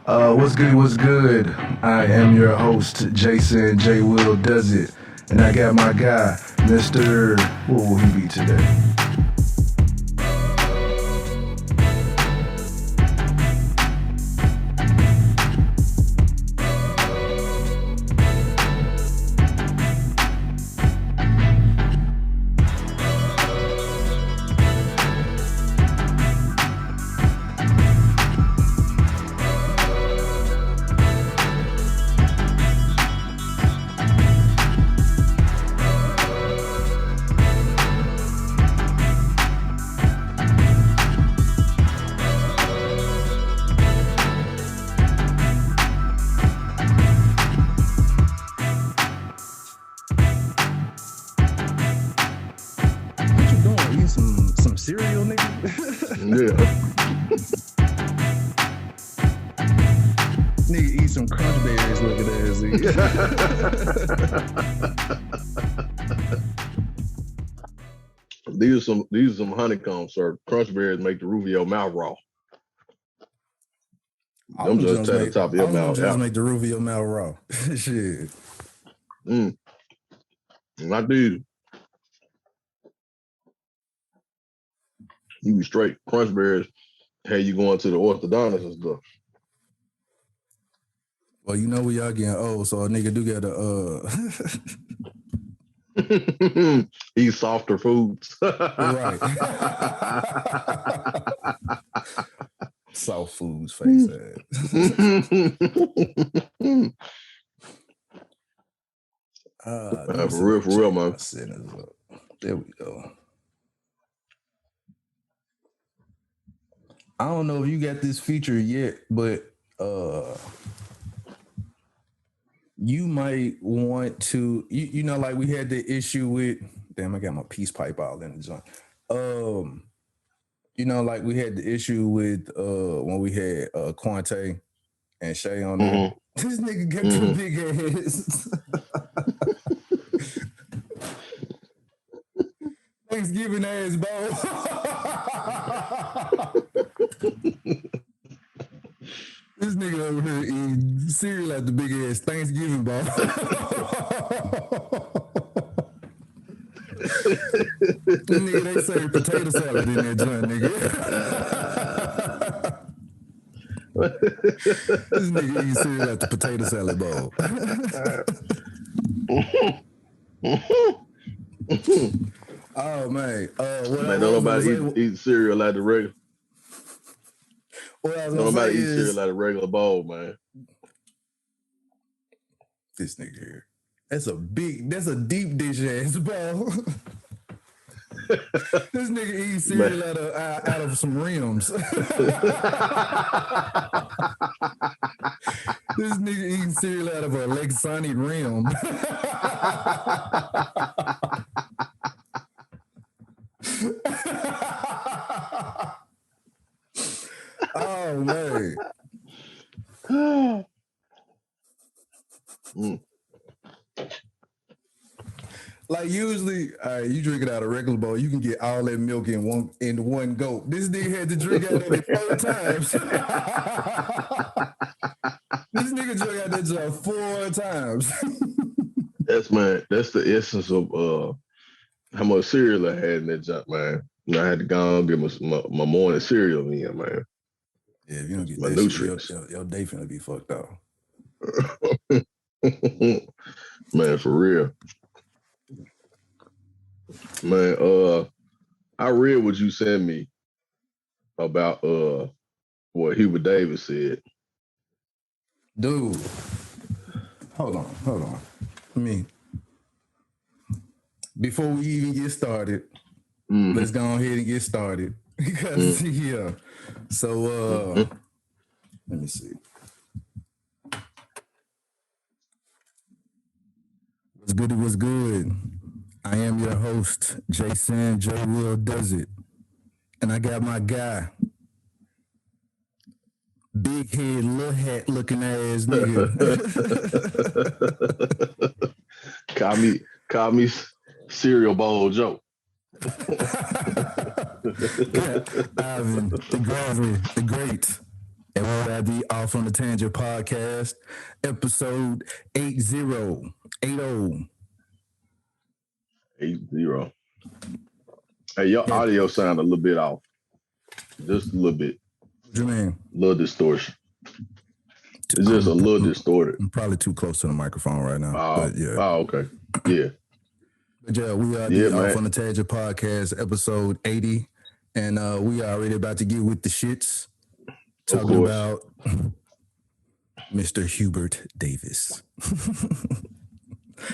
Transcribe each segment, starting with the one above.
What's good, what's good? I am your host, Jason J. Will Does It. And I got my guy, Mr. What will he be today? Cereal, nigga. Yeah. Nigga eat some crunch berries, look at that. These are some honeycomb, sir. Crunch berries make the roof of your mouth raw. I'm just at the top of your mouth. Just make the roof of your mouth raw. Shit. I did. You be straight. Crunch berries had you going to the orthodontist and stuff. Well, you know we y'all getting old, so a nigga do gotta eat softer foods. Right. Soft foods, face ass. For real, man. There we go. I don't know if you got this feature yet, but you might want to, you know, like we had the issue with, damn, I got my peace pipe out in the joint. You know, like we had the issue with when we had Quante and Shay on there. This nigga got two big ass. Thanksgiving ass ball. This nigga over here eating cereal at the big ass Thanksgiving ball. Nigga, they serve potato salad in that joint, nigga. This nigga eating cereal at the potato salad bowl. Oh man, don't nobody eat cereal like the regular. Don't nobody eat cereal like a regular bowl, man. This nigga here, that's a deep dish ass bowl. This nigga eat cereal out of some rims. This nigga eating cereal out of a Lexani rim. Oh man. Like usually, you drink it out of a regular bowl, you can get all that milk in one gulp. This nigga had to drink out of it 4 times. This nigga drank out that joint 4 times. That's the essence of how much cereal I had in that junk, man. You know, I had to go and get my morning cereal in, man. Yeah, if you don't get my that nutrients. shit, your day finna be fucked up. Man, for real. Man, I read what you sent me about what Herbert Davis said. Dude, hold on. Before we even get started, let's go ahead and get started. Because yeah. So let me see. What's good? I am your host, Jason J. Will Does It. And I got my guy, big head, little hat looking ass nigga. Call me cereal bowl Joe. Ivan, the great. And we'll have the Off on the Tangent podcast, episode 80. 80. Hey, your audio sound a little bit off. Just a little bit. What you mean? A little distortion. It's just a little distorted. I'm probably too close to the microphone right now. But yeah. Oh, okay. Yeah. But yeah, we are the Off on the Tangent podcast, episode 80. And we are already about to get with the shits. Talking about Mr. Herbert Davis.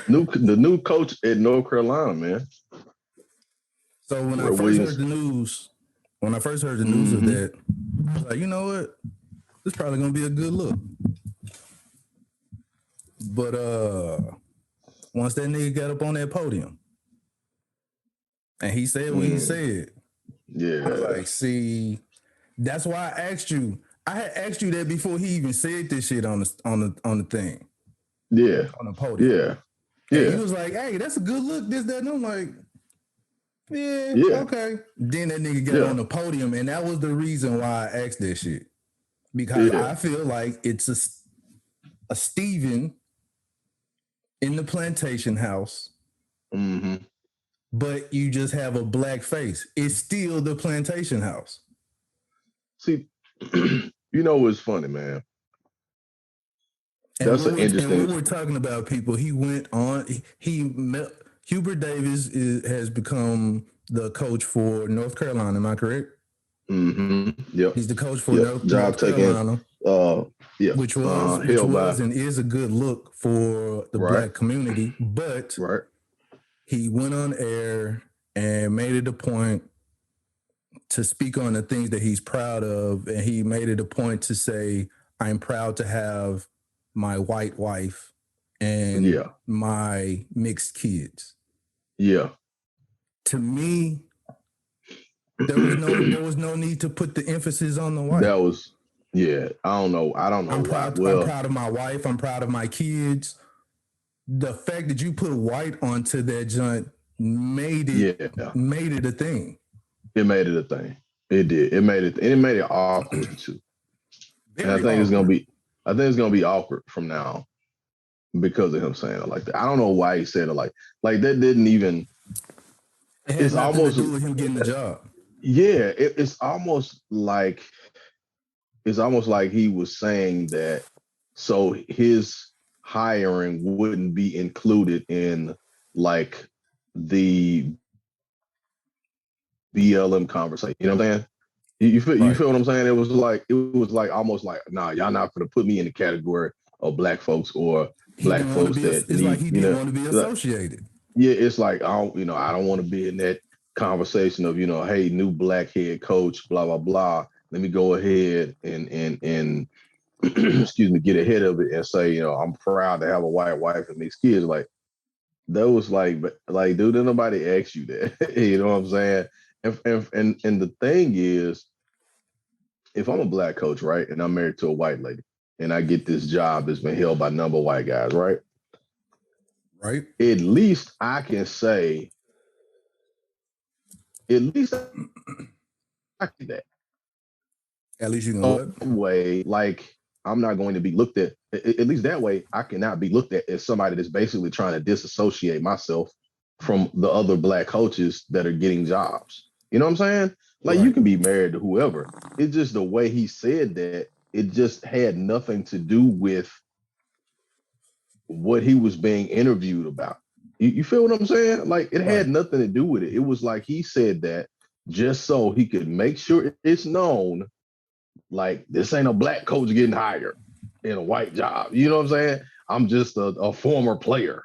The new coach at North Carolina, man. So when I first heard the news of that, I was like, you know what? This is probably gonna be a good look. But once that nigga got up on that podium and he said what he said, I was like, see, that's why I asked you. I had asked you that before he even said this shit on the thing. Yeah. On the podium. Yeah. And he was like, hey, that's a good look, this, that. And I'm like, yeah, okay. Then that nigga got on the podium, and that was the reason why I asked that shit. Because I feel like it's a Steven in the plantation house, but you just have a black face. It's still the plantation house. See, you know what's funny, man? That's an interesting. And when we're talking about people, he went on. Herbert Davis has become the coach for North Carolina. Am I correct? Yep. He's the coach for North Carolina. Which was and is a good look for the black community. But he went on air and made it a point to speak on the things that he's proud of, and he made it a point to say, "I'm proud to have my white wife and my mixed kids." Yeah. To me, there was no need to put the emphasis on the white. That was, I don't know. I'm proud of my wife. I'm proud of my kids. The fact that you put white onto that joint made it a thing. It made it a thing. It did. It made it awkward too. And I think it's gonna be awkward from now on because of him saying it like that. I don't know why he said it like that. Didn't even. It's almost to do with him getting the job. Yeah, it's almost like he was saying that so his hiring wouldn't be included in like the BLM conversation. You know what I'm saying? You feel what I'm saying? It was like almost like, nah, y'all not gonna put me in the category of black folks or black folks that it's like he didn't want to be associated. Yeah, it's like I don't want to be in that conversation of, hey, new black head coach, blah blah blah. Let me go ahead and excuse me, get ahead of it and say, I'm proud to have a white wife and these kids. Like that was like, dude, didn't nobody ask you that? You know what I'm saying? And the thing is, if I'm a black coach, right, and I'm married to a white lady, and I get this job that's been held by a number of white guys, right? Right. At least I can say, I can that. At least you can what? Way, like I'm not going to be looked at least that way, I cannot be looked at as somebody that's basically trying to disassociate myself from the other black coaches that are getting jobs. You know what I'm saying? Like you can be married to whoever. It's just the way he said that, it just had nothing to do with what he was being interviewed about. You feel what I'm saying? Like it had nothing to do with it. It was like he said that just so he could make sure it's known, like this ain't a black coach getting hired in a white job. You know what I'm saying? I'm just a former player.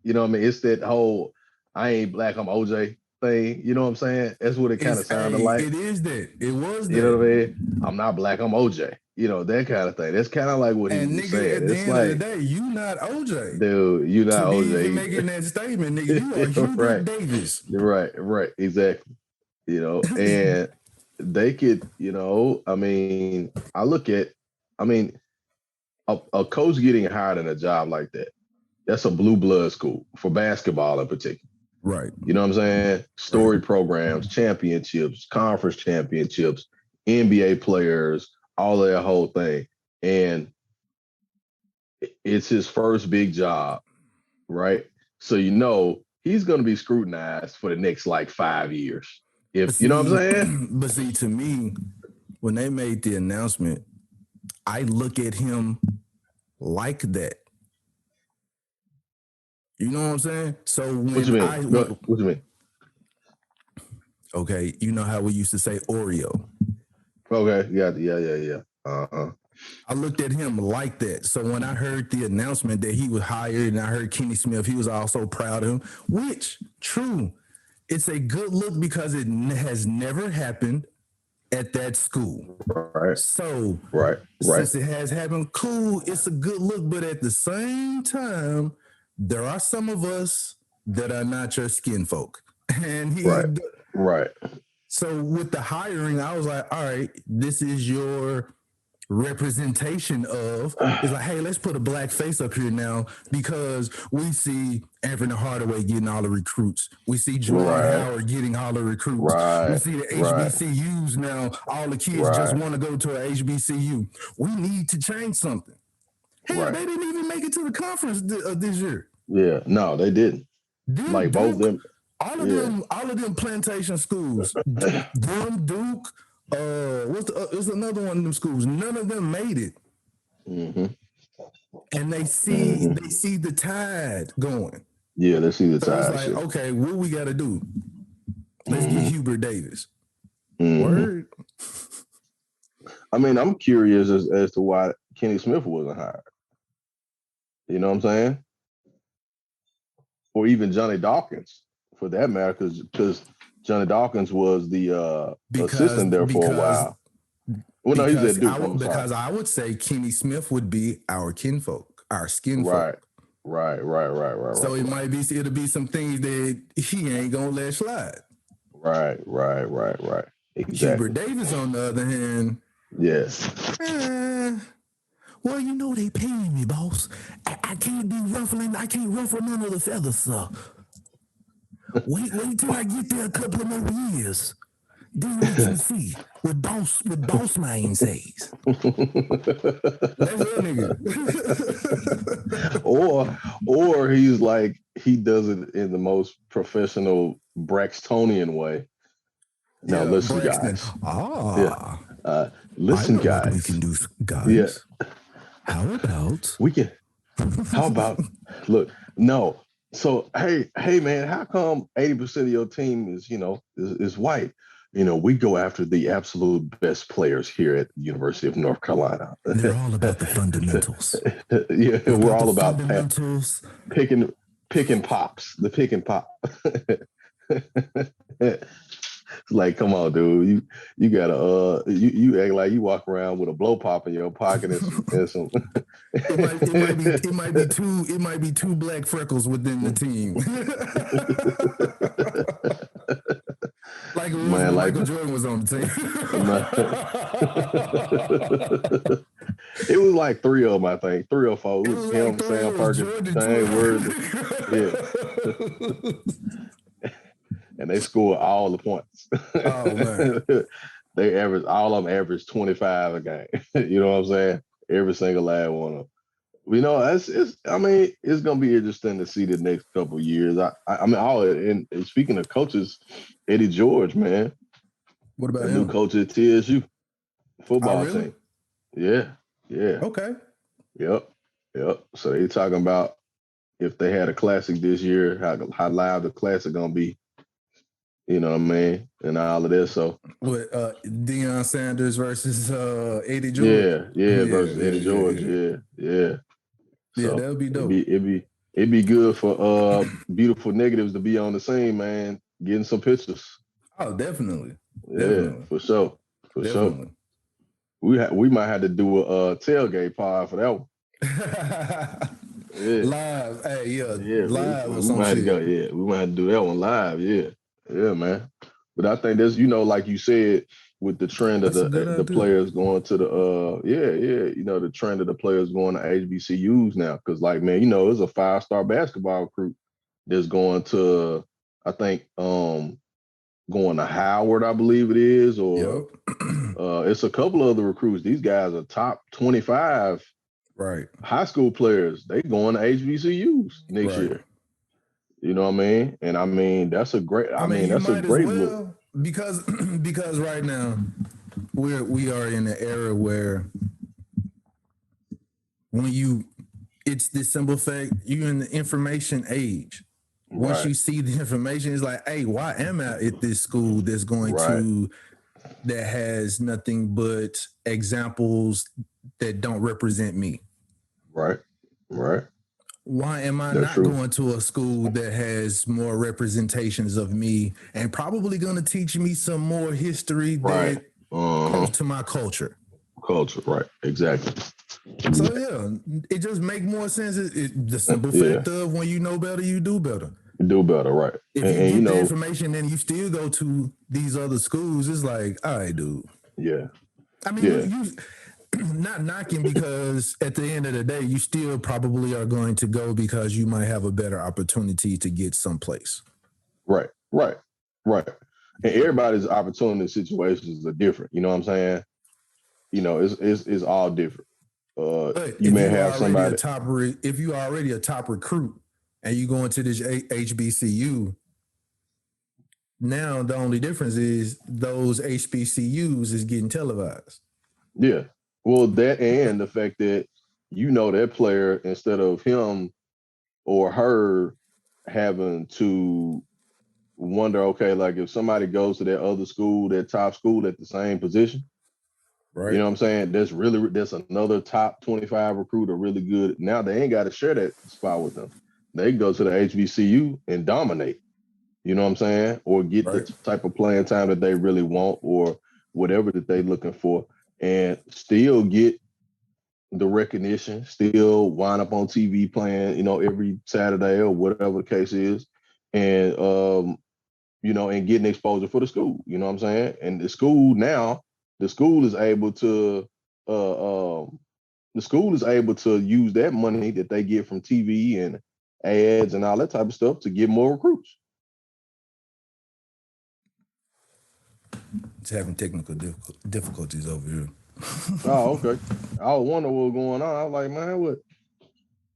You know what I mean? It's that whole I ain't black, I'm OJ thing. You know what I'm saying? That's what it kind of sounded like. It is that. It was that. You know what I mean? I'm not black, I'm OJ. You know, that kind of thing. That's kind of like what he was saying. At the end of the day, you not OJ. Dude, you not OJ. Even making that statement, nigga, you are Herbert Davis. Right, exactly. And they could, I mean, a coach getting hired in a job like that, that's a blue blood school for basketball in particular. Right. You know what I'm saying? Story programs, championships, conference championships, NBA players, all of that whole thing. And it's his first big job, right? So he's going to be scrutinized for the next like 5 years. If you know what I'm saying? But see, to me, when they made the announcement, I look at him like that. You know what I'm saying? So when what you mean? What you mean? Okay, you know how we used to say Oreo. Okay, yeah. Uh-huh. I looked at him like that. So when I heard the announcement that he was hired and I heard Kenny Smith, he was also proud of him, which, true, it's a good look because it has never happened at that school. Right. So, right. Since it has happened, cool, it's a good look. But at the same time, there are some of us that are not your skin folk. And Right. So with the hiring, I was like, all right, this is your representation of, it's like, hey, let's put a black face up here now because we see Anthony Hardaway getting all the recruits. We see Juwan Howard getting all the recruits. We see the HBCUs now, all the kids just want to go to a HBCU. We need to change something. Hell, they didn't even make it to the conference this year. Yeah, no, they didn't. Like both of them. All of them plantation schools, Duke, what's another one of them schools? None of them made it. Mm-hmm. And they see the tide going. Yeah, they see the tide. It's like, okay, what we got to do? Let's get Herbert Davis. Word. I mean, I'm curious as to why Kenny Smith wasn't hired. You know what I'm saying? Or even Johnny Dawkins, for that matter, because Johnny Dawkins was the assistant there for a while. Well, no, he's at Duke. Because I would say Kenny Smith would be our kinfolk, our skin folk. Right. So it'll be some things that he ain't gonna let slide. Right. Exactly. Herbert Davis, on the other hand, yes. Well, they paying me, boss. I can't be ruffling. I can't ruffle none of the feathers, sir. Wait till I get there a couple of more years. Then we can see what boss man says. That's that nigga. or he's like, he does it in the most professional Braxtonian way. Now listen, guys. Listen, guys. What we can do, guys. Yeah. How about look, no. So hey man, how come 80% of your team is white? We go after the absolute best players here at the University of North Carolina. They're all about the fundamentals. Yeah, we're all about fundamentals. Picking pops, the pick and pop. It's like, come on, dude. You gotta you act like you walk around with a blow pop in your pocket and some. It might be two black freckles within the team. Like Michael Jordan was on the team. It was like 3 of them, I think. 3 or 4. It was him, Sam Perkins, James Worthy. Yeah. And they scored all the points. Oh man. They all of them average 25 a game. You know what I'm saying? Every single last one of them. It's gonna be interesting to see the next couple of years. And speaking of coaches, Eddie George, man. What about him? New coach at TSU football team. Yeah. Okay. Yep. So they talking about if they had a classic this year, how live the classic gonna be. You know what I mean? And all of this. So with Deion Sanders versus Eddie George. Yeah, versus Eddie George. Yeah. So that would be dope. It'd be good for beautiful negatives to be on the scene, man. Getting some pictures. Oh, definitely. For sure. We might have to do a tailgate pod for that one. Live. Hey, live or some shit. We might have to do that one live. Yeah, man. But I think there's, like you said, with the trend of the players going to the trend of the players going to HBCUs now. Because, like, man, there's a 5-star basketball recruit that's going to, I think, going to Howard, I believe it is, or Yep. it's a couple of other recruits. These guys are top 25 high school players. They going to HBCUs next year. You know what I mean? And I mean, that's a great, that's a great look. Because right now we are in an era where it's this simple fact, you're in the information age. Once you see the information, it's like, hey, why am I at this school that's going that has nothing but examples that don't represent me? Right. Why am I not going to a school that has more representations of me and probably going to teach me some more history that goes to my culture? Right. Exactly. So yeah, it just makes more sense. The simple fact of when you know better, you do better. You do better, right? If you get the information and you still go to these other schools, it's like, all right, dude. Yeah. I mean, you not knocking, because at the end of the day, you still probably are going to go because you might have a better opportunity to get someplace. Right. And everybody's opportunity situations are different. You know what I'm saying? You know, it's all different. You may have somebody if you are already a top recruit and you go into this HBCU, now the only difference is those HBCUs is getting televised. Yeah. Well, that and the fact that that player, instead of him or her having to wonder, okay, like if somebody goes to that other school, that top school at the same position, right? You know what I'm saying? There's another top 25 recruiter really good. Now they ain't got to share that spot with them. They can go to the HBCU and dominate. You know what I'm saying? Or get the type of playing time that they really want, or whatever that they're looking for, and still get the recognition, still wind up on TV playing, every Saturday or whatever the case is, and and getting exposure for the school. You know what I'm saying? And the school is able to use that money that they get from TV and ads and all that type of stuff to get more recruits. It's having technical difficulties over here. Oh, okay. I was wondering what was going on. I was like, man, what?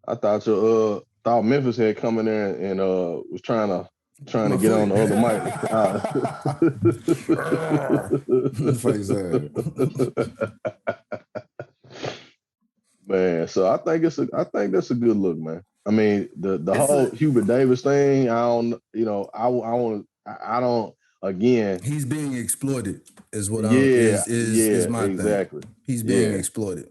I thought Memphis had come in there and was trying to get on the other mic. Man, so I think that's a good look, man. I mean, the whole Herbert Davis thing, again, he's being exploited is what is my thing. He's being exploited.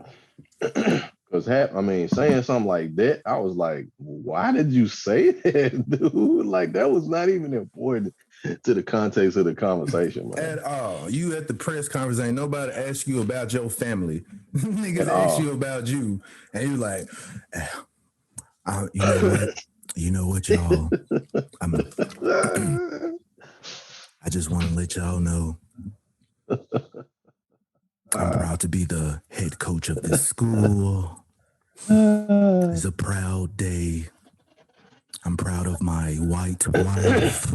Because saying something like that, I was like, why did you say that, dude? Like, that was not even important to the context of the conversation, man. At all. You at the press conference, ain't nobody asked you about your family. Niggas ask you about you, and you're like, you know what, y'all? I just want to let y'all know I'm proud to be the head coach of this school. It's a proud day. I'm proud of my white wife.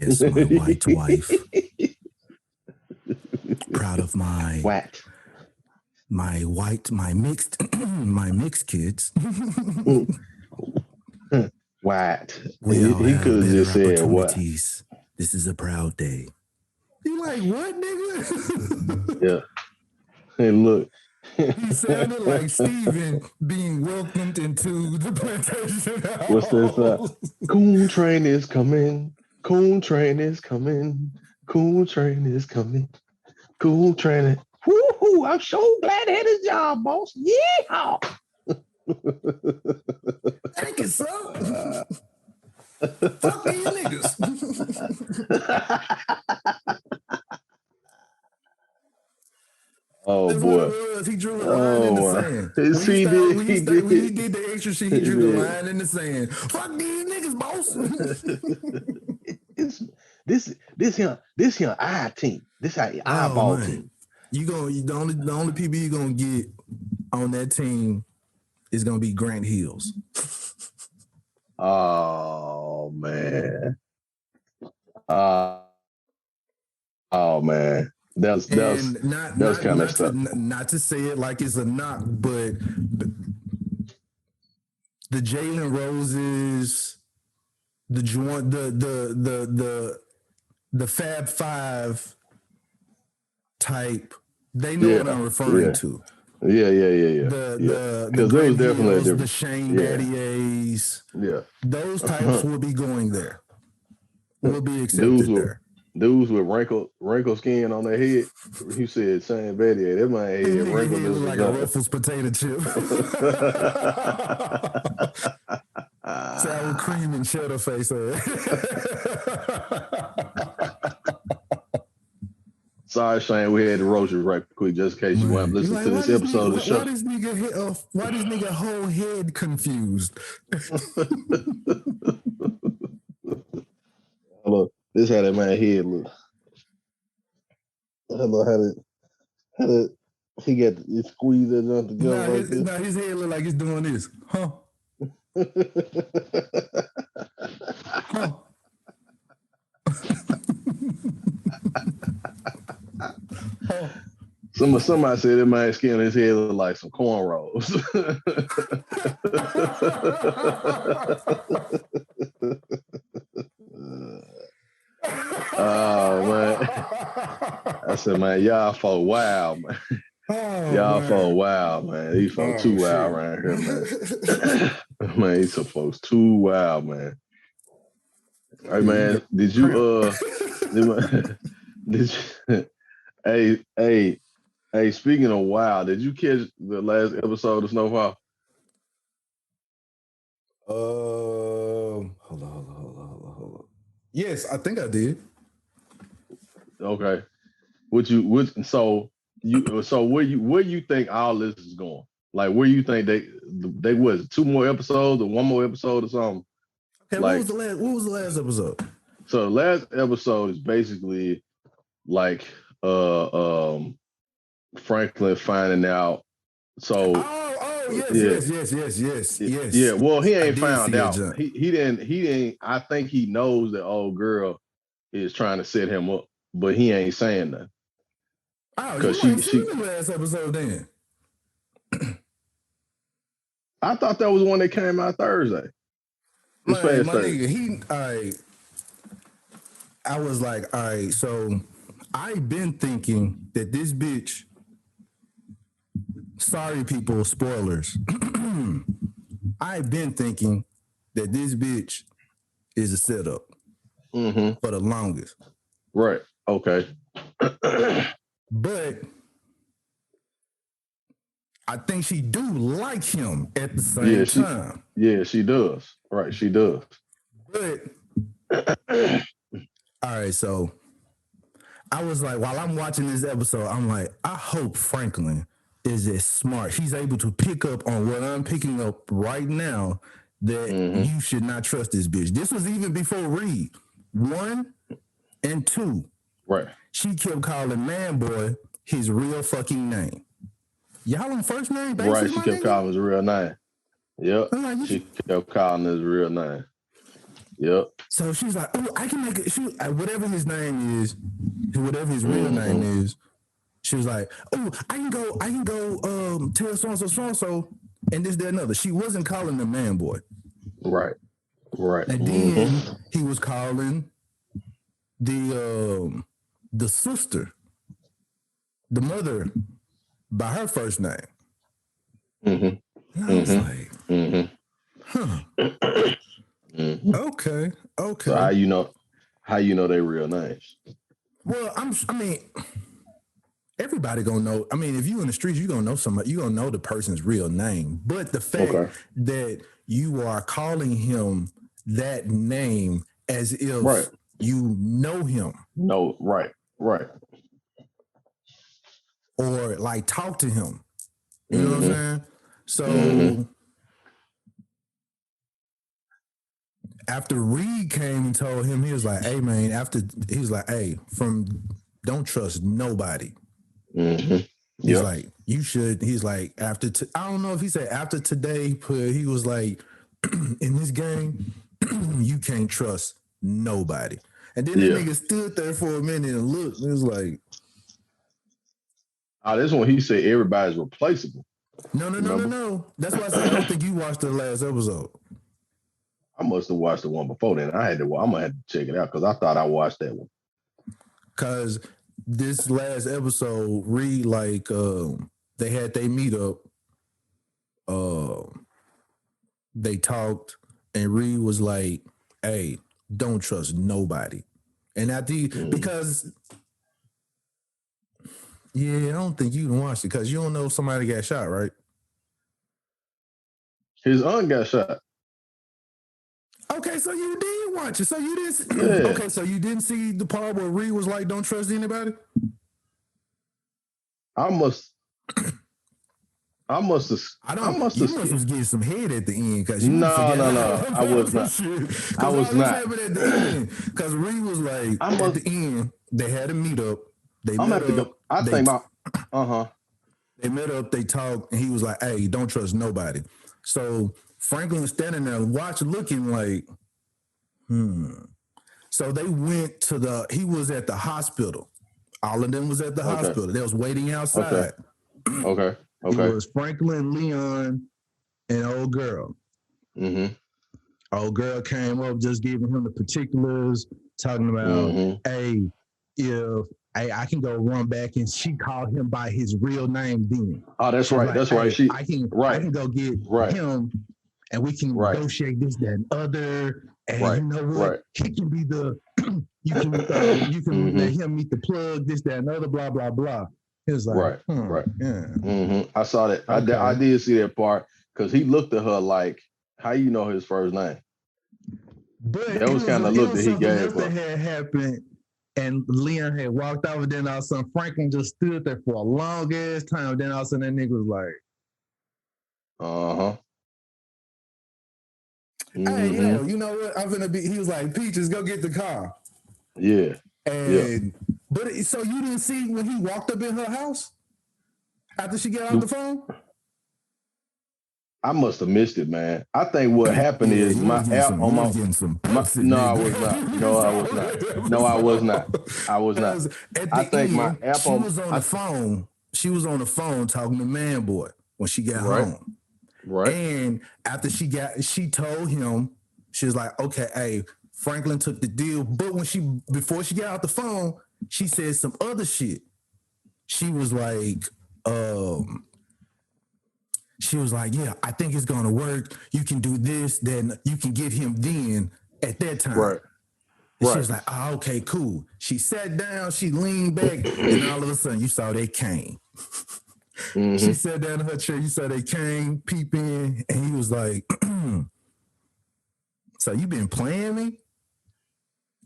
Yes, my white wife. Proud of my mixed kids. White. We all he have could have just said what? This is a proud day. You like what, nigga? Yeah. Hey, look. He sounded like Steven being welcomed into the plantation house. What's this? Coon train is coming. Coon train is coming. Coon train is coming. Coon train. Woo-hoo, I'm so glad I had his job, boss. Yeah. Thank you, sir. Fuck these niggas. Oh, that's boy. What it was. He drew a line in the sand. When he did the extra shit, he drew the line in the sand. Fuck these niggas, boss. This here I team. This our eyeball team. The only people you're gonna get on that team is gonna be Grant Hills. Oh man. Oh man, that's kind of stuff. Not to say it like it's a knock, but the Jalen Roses, the Fab Five type, they know what I'm referring to. Yeah. The Grant Hills, the Shane Battiers, those types will be going there. Will be accepted there. Dudes with wrinkled skin on their head. You said Shane Battier. That man head wrinkled like a Ruffles potato chip. Sour cream and cheddar face. Sorry, Shane, we had to roast you right quick just in case you want to listen to this episode of the show. Why this nigga whole head confused? Look, this how that man head look. Hello, how did he got it squeezed it up together? His head look like he's doing this. Huh? Huh? Somebody said that man's skin on his head look like some cornrows. Oh man. I said, man, y'all folk wild, man. Y'all folk wild, man. These folks too wild around here, man. Man, these some folks too wild, man. All right, man. Did you Hey, speaking of wild, did you catch the last episode of Snowfall? Hold on. Yes, I think I did. Okay. Where you think all this is going? Like, where you think they was 2 more episodes or 1 more episode or something? Okay, like, what was the last episode? So the last episode is basically like Franklin finding out. So yes. Yeah, well, he ain't found out. He didn't. I think he knows that old girl is trying to set him up, but he ain't saying nothing. Oh, you ain't seen the last episode then? I thought that was the one that came out Thursday. My nigga, all right. I was like, all right, so I've been thinking that this bitch, sorry people, spoilers. I've been thinking that this bitch is a setup for the longest. Right. Okay. But I think she do like him at the same time. Yeah, she does. Right, she does. But all right, so I was like, while I'm watching this episode, I'm like, I hope Franklin is as smart. She's able to pick up on what I'm picking up right now, that you should not trust this bitch. This was even before Reed. 1 and 2. Right. She kept calling Man Boy his real fucking name. Y'all on first name basis? Right, she kept calling his real name. Yep. Like, she kept calling his real name. Yep. So she's like, oh, I can make it. Whatever his name is, whatever his real name is, she was like, oh, I can go tell so-and-so, and this, that, another. She wasn't calling the Man Boy. Right. And then he was calling the sister, the mother, by her first name. And I was like, Okay. So how you know their real names? Well, I mean, everybody gonna know. I mean, if you in the streets, you gonna know somebody. You gonna know the person's real name. But the fact that you are calling him that name as if you know him. No, right. Or like talk to him. You know what I'm saying? So after Reed came and told him, he was like, hey man, don't trust nobody. He's like, you should. He's like, I don't know if he said after today, but he was like, in this game, you can't trust nobody. And then the nigga stood there for a minute and looked. And it was like, this one he said everybody's replaceable. No. That's why I said I don't think you watched the last episode. I must have watched the one before then. I'm gonna have to check it out because I thought I watched that one. Because this last episode, Reed, like, they had their meetup. They talked, and Reed was like, "Hey, don't trust nobody." And because, I don't think you can watch it because you don't know if somebody got shot, right? His aunt got shot. Okay, so you did watch it. So you didn't. Okay, so you didn't see the part where Reed was like, "Don't trust anybody." I must have. You must have getting some head at the end because you No. I was not. I was not. At the end because Reed was like at the end they had a meetup. They met up. They talked, and he was like, "Hey, don't trust nobody." So Franklin was standing there, looking like, So they went to he was at the hospital. All of them was at the hospital. They was waiting outside. Okay. It was Franklin, Leon, and old girl. Mm-hmm. Old girl came up, just giving him the particulars, talking about, hey, if I can go run back, and she called him by his real name then. Oh, that's right. Like, that's right. I can go get him, and we can negotiate this, that, and other. And you know what? He can be the you can let him meet the plug, this, that, and other, blah, blah, blah. It was like, I saw that. Okay. I did see that part because he looked at her like, how you know his first name? But that was kind of look that he gave her. That had happened, and Leon had walked over. Then all of a sudden, Franklin just stood there for a long ass time. Then all of a sudden, that nigga was like, hey, you know what? I'm gonna be. He was like, Peaches, go get the car. Yeah. But so you didn't see when he walked up in her house after she got off the phone? I must have missed it, man. I think what happened is my app on my. No, I was not. No, I was not. I think my app she was on the phone. She was on the phone talking to Man Boy when she got home. Right. And after she told him, she was like, okay, hey, Franklin took the deal. But before she got out the phone, she said some other shit. She was like, yeah, I think it's gonna work. You can do this, then you can get him then at that time. Right. And she was like, oh, okay, cool. She sat down, she leaned back, and all of a sudden you saw they came. She sat down in her chair, you saw they came, peep in, and he was like, so you been playing me?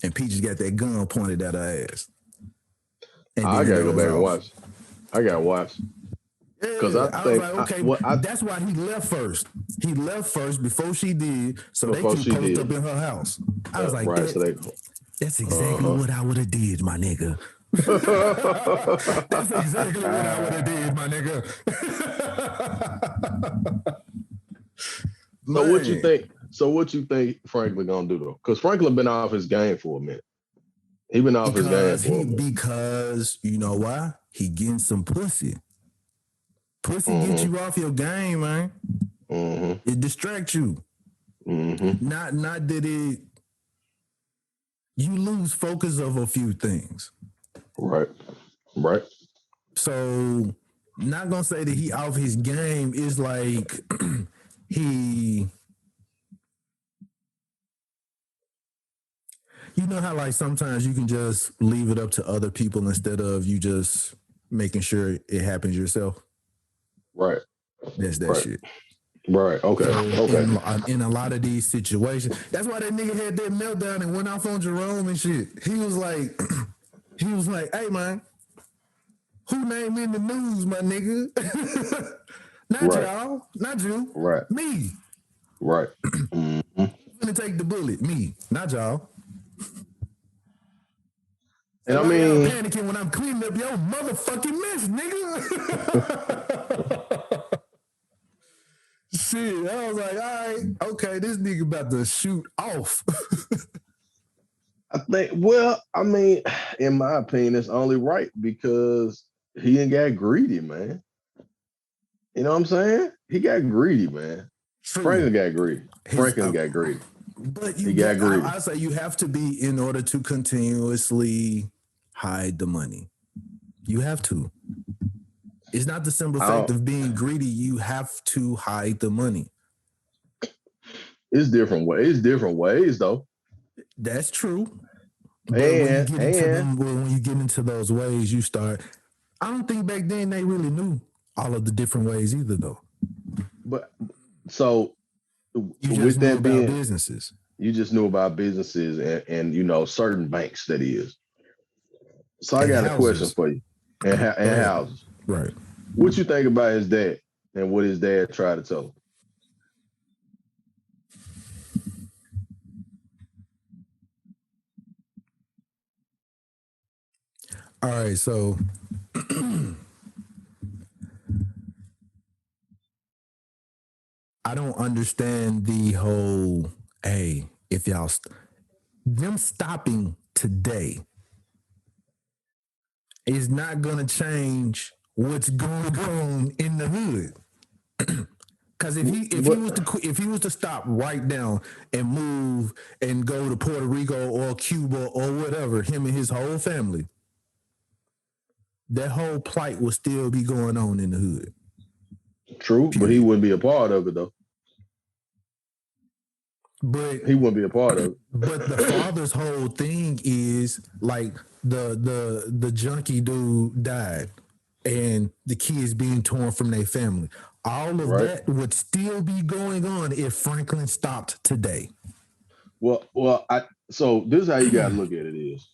And Peaches got that gun pointed at her ass. I gotta go back and watch. I gotta watch. Because I think was like, okay, that's why he left first. He left first before she did, so they can post up in her house. I was like, that's exactly what I would have did, my nigga. That's exactly what I would have did, my nigga. So what you think? So what you think Franklin gonna do though? Because Franklin been off his game for a minute. He been off his game for a minute. Because you know why? He getting some pussy. Pussy gets you off your game, man. It distracts you. Not that it. You lose focus of a few things. Right. So, not gonna say that he off his game is like he. You know how like sometimes you can just leave it up to other people instead of you just making sure it happens yourself. Right. That's that shit. Right. Okay. So in a lot of these situations, that's why that nigga had that meltdown and went off on Jerome and shit. He was like, hey man, who named in the news, my nigga? Not y'all, not you. Right. Me. Right. I'm gonna take the bullet. Me, not y'all. And I mean, I'm panicking when I'm cleaning up your motherfucking mess, nigga. Shit, I was like, all right, okay, this nigga about to shoot off. I think, well, I mean, in my opinion, it's only right because he ain't got greedy, man. You know what I'm saying? He got greedy, man. True. Franklin got greedy. Franklin got greedy. But he got greedy. I say you have to be in order to continuously hide the money. You have to. It's not the simple fact of being greedy. You have to hide the money. It's different ways. It's different ways, though. That's true. But when you get into those ways, you start. I don't think back then they really knew all of the different ways either, though. But so you just knew about businesses. You just knew about businesses and you know certain banks that he is. So I got a question for you. And houses. Right. What you think about his dad and what his dad tried to tell him? All right, so I don't understand the whole, hey, if y'all, them stopping today is not going to change what's going on in the hood. Because if he was to stop right now and move and go to Puerto Rico or Cuba or whatever, him and his whole family, that whole plight will still be going on in the hood. True, but he wouldn't be a part of it though. But he wouldn't be a part of it. But the father's whole thing is like the junkie dude died and the kids being torn from their family. All of that would still be going on if Franklin stopped today. So this is how you gotta look at it is.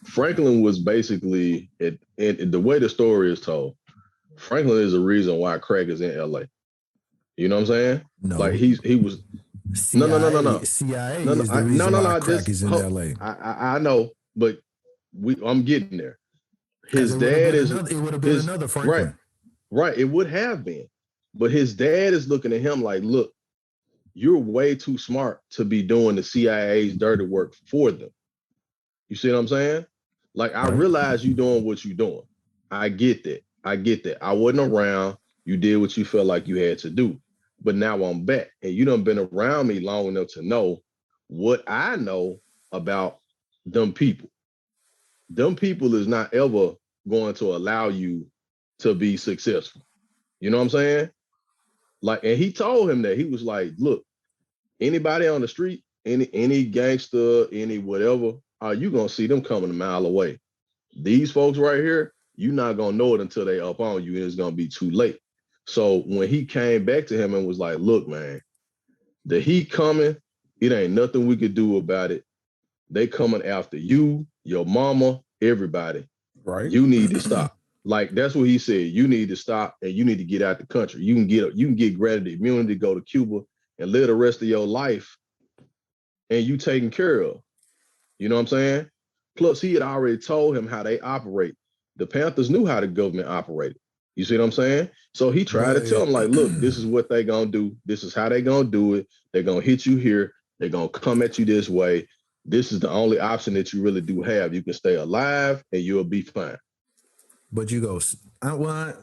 Franklin was basically, the way the story is told, Franklin is the reason why crack is in LA. You know what I'm saying? No. Like he was CIA, no. CIA is the reason why crack is in LA. I know, but I'm getting there. His dad is it would have been another Franklin. Right. It would have been. But his dad is looking at him like, look, you're way too smart to be doing the CIA's dirty work for them. You see what I'm saying? Like, I realize you doing what you're doing. I get that. I wasn't around. You did what you felt like you had to do. But now I'm back. And you done been around me long enough to know what I know about them people. Them people is not ever going to allow you to be successful. You know what I'm saying? Like, and he told him that. He was like, look, anybody on the street, any gangster, any whatever, you gonna see them coming a mile away. These folks right here, you're not gonna know it until they up on you, and it's gonna be too late. So when he came back to him and was like, look, man, the heat coming, it ain't nothing we could do about it. They coming after you, your mama, everybody. Right. You need to stop. Like, that's what he said. You need to stop and you need to get out the country. You can get granted immunity, go to Cuba and live the rest of your life and you taken care of. You know what I'm saying? Plus, he had already told him how they operate. The Panthers knew how the government operated. You see what I'm saying? So he tried to tell him, like, look, this is what they gonna do. This is how they gonna do it. They're gonna hit you here. They're gonna come at you this way. This is the only option that you really do have. You can stay alive and you'll be fine. But you go, I want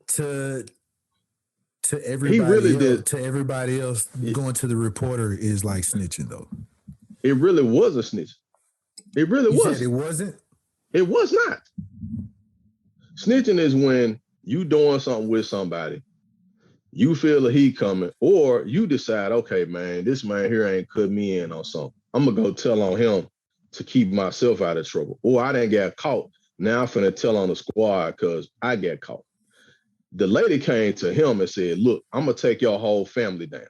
to everybody. He really did. To everybody else, going to the reporter is like snitching, though. It really was a snitch. It really was. It wasn't. It was not. Snitching is when you doing something with somebody, you feel the heat coming, or you decide, okay, man, this man here ain't cut me in on something. I'm gonna go tell on him to keep myself out of trouble. Or I didn't get caught. Now I'm finna tell on the squad because I get caught. The lady came to him and said, look, I'm gonna take your whole family down.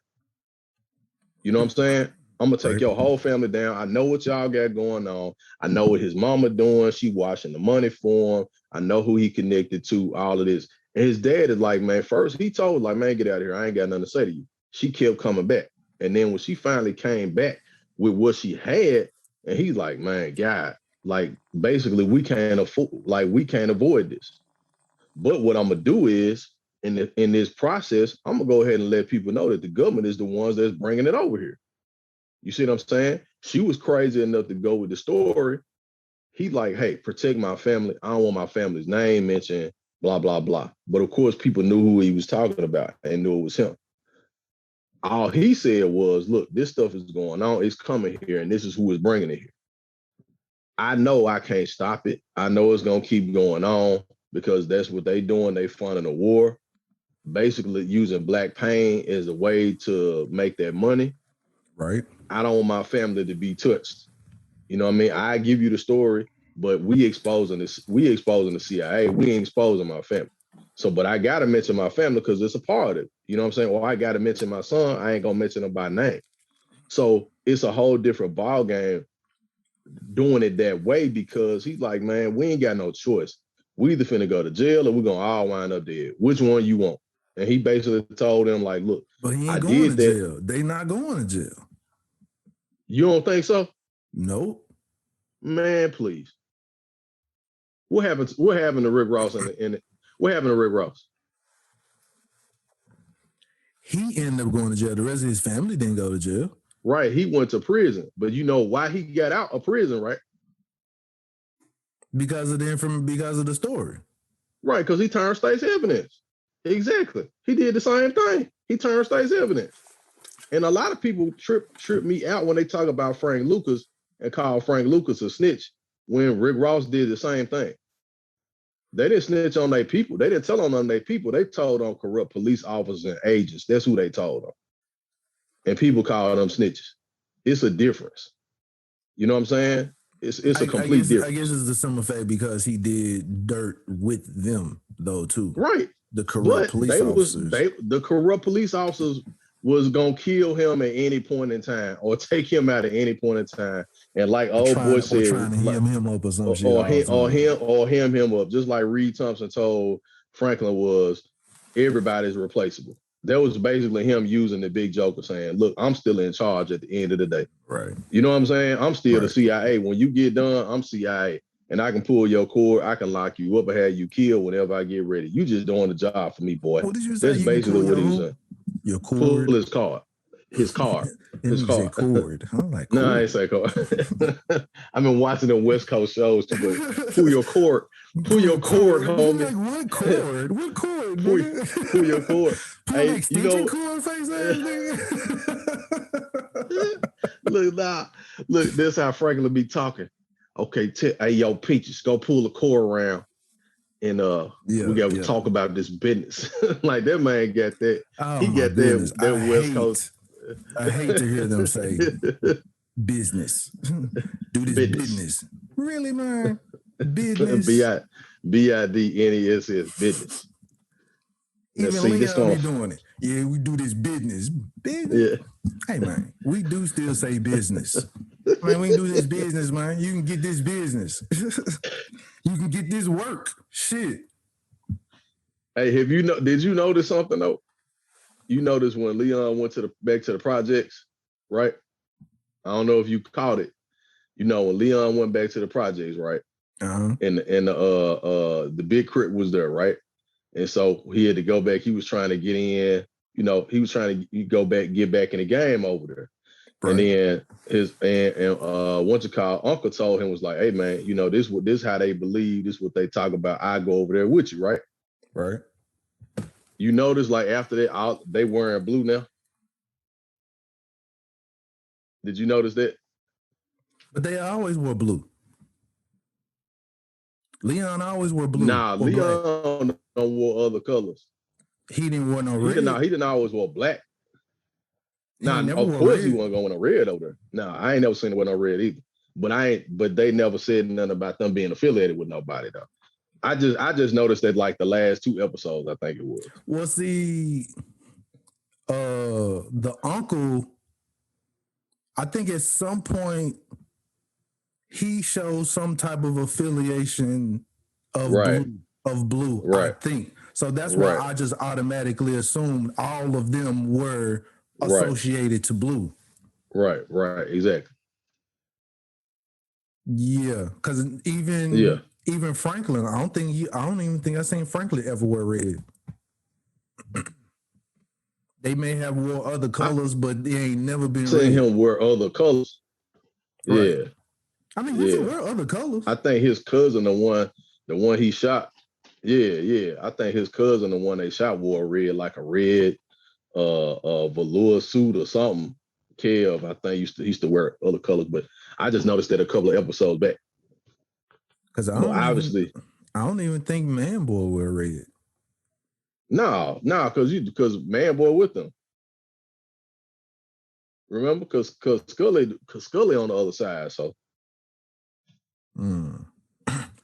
You know what I'm saying? I'm gonna take your whole family down. I know what y'all got going on. I know what his mama doing. She washing the money for him. I know who he connected to, all of this. And his dad is like, man, first he told, like, man, get out of here. I ain't got nothing to say to you. She kept coming back. And then when she finally came back with what she had, and he's like, man, God, like, basically we can't avoid this. But what I'm gonna do is, in this process, I'm gonna go ahead and let people know that the government is the ones that's bringing it over here. You see what I'm saying? She was crazy enough to go with the story. He like, hey, protect my family. I don't want my family's name mentioned, blah, blah, blah. But of course, people knew who he was talking about and knew it was him. All he said was, look, this stuff is going on. It's coming here, and this is who is bringing it here. I know I can't stop it. I know it's going to keep going on because that's what they doing. They funding a war, basically using black pain as a way to make that money. Right. I don't want my family to be touched. You know what I mean? I give you the story, but we exposing the CIA. We ain't exposing my family. So, but I got to mention my family because it's a part of it. You know what I'm saying? Well, I got to mention my son. I ain't going to mention him by name. So it's a whole different ball game doing it that way because he's like, man, we ain't got no choice. We either finna go to jail or we're going to all wind up dead. Which one you want? And he basically told them like, look, but he ain't going to jail. They not going to jail. You don't think so? Nope. Man, please. What happened to Rick Ross what happened to Rick Ross? He ended up going to jail. The rest of his family didn't go to jail. Right. He went to prison. But you know why he got out of prison, right? Because of the story. Right, because he turned state's evidence. Exactly. He did the same thing. He turned state's evidence. And a lot of people trip me out when they talk about Frank Lucas and call Frank Lucas a snitch when Rick Ross did the same thing. They didn't snitch on their people. They didn't tell on their people. They told on corrupt police officers and agents. That's who they told on. And people call them snitches. It's a difference. You know what I'm saying? It's a complete difference. I guess it's the similar fact because he did dirt with them, though, too. Right. The corrupt police officers. The corrupt police officers was going to kill him at any point in time or take him out at any point in time. And like old boy said, trying to hem him up or some shit. Or hem him up. Just like Reed Thompson told Franklin was, everybody's replaceable. That was basically him using the big joker saying, look, I'm still in charge at the end of the day. Right. You know what I'm saying? I'm still the CIA. When you get done, I'm CIA. And I can pull your cord. I can lock you up and have you killed whenever I get ready. You just doing the job for me, boy. What did you say? That's basically what he was saying. Your cord? Pull his card. His card. His card. Cord. I'm like, no, I ain't say cord. I've been watching the West Coast shows too, but pull your cord. Pull your cord, homie. Like, what cord? What cord? Pull your cord. Pull hey, extension cord, face ass nigga. Look, this how Franklin be talking. Okay, hey, yo, Peaches, go pull the cord around. And we got to talk about this business. Like that man got that. Oh, he got that West Coast. I hate to hear them say business. Do this business. Really, man? Business. BIDNESS business. Even Leon be doing it. Yeah, we do this business. Business. Yeah. Hey, man, we do still say business. Man, we can do this business, man. You can get this business. You can get this work. Shit. Hey, did you notice something though? You noticed when Leon went back to the projects, right? I don't know if you caught it. You know, when Leon went back to the projects, right? Uh-huh. And the big crit was there, right? And so he had to go back. He was trying to get in, you know, he was trying to get back in the game over there. Right. And then once you call, Uncle told him, was like, hey man, you know, this how they believe, this what they talk about. I go over there with you, right? Right. You notice like after that, they wearing blue now. Did you notice that? But they always wore blue. Leon always wore blue. Nah, Leon don't wore other colors. He didn't wear no red. He didn't always wear black. Nah, of course he wasn't going to red over there. No, I ain't never seen it with no red either. But they never said nothing about them being affiliated with nobody though. I just noticed that like the last 2 episodes, I think it was. Well, see, the uncle, I think at some point he shows some type of affiliation of blue, right. I think. So that's why I just automatically assumed all of them were associated to blue. Right, exactly. Yeah, because even Franklin, I don't even think I seen Franklin ever wear red. They may have wore other colors, but they ain't never been seen him wear other colors. Yeah. Right. I mean, we can wear other colors. I think his cousin, the one he shot. Yeah. I think his cousin, the one they shot, wore a red velour suit or something. Kev, I think used to wear other colors, but I just noticed that a couple of episodes back. Because I don't even think Man Boy wear red. No, because Man Boy with them. Remember, because Skully on the other side. So.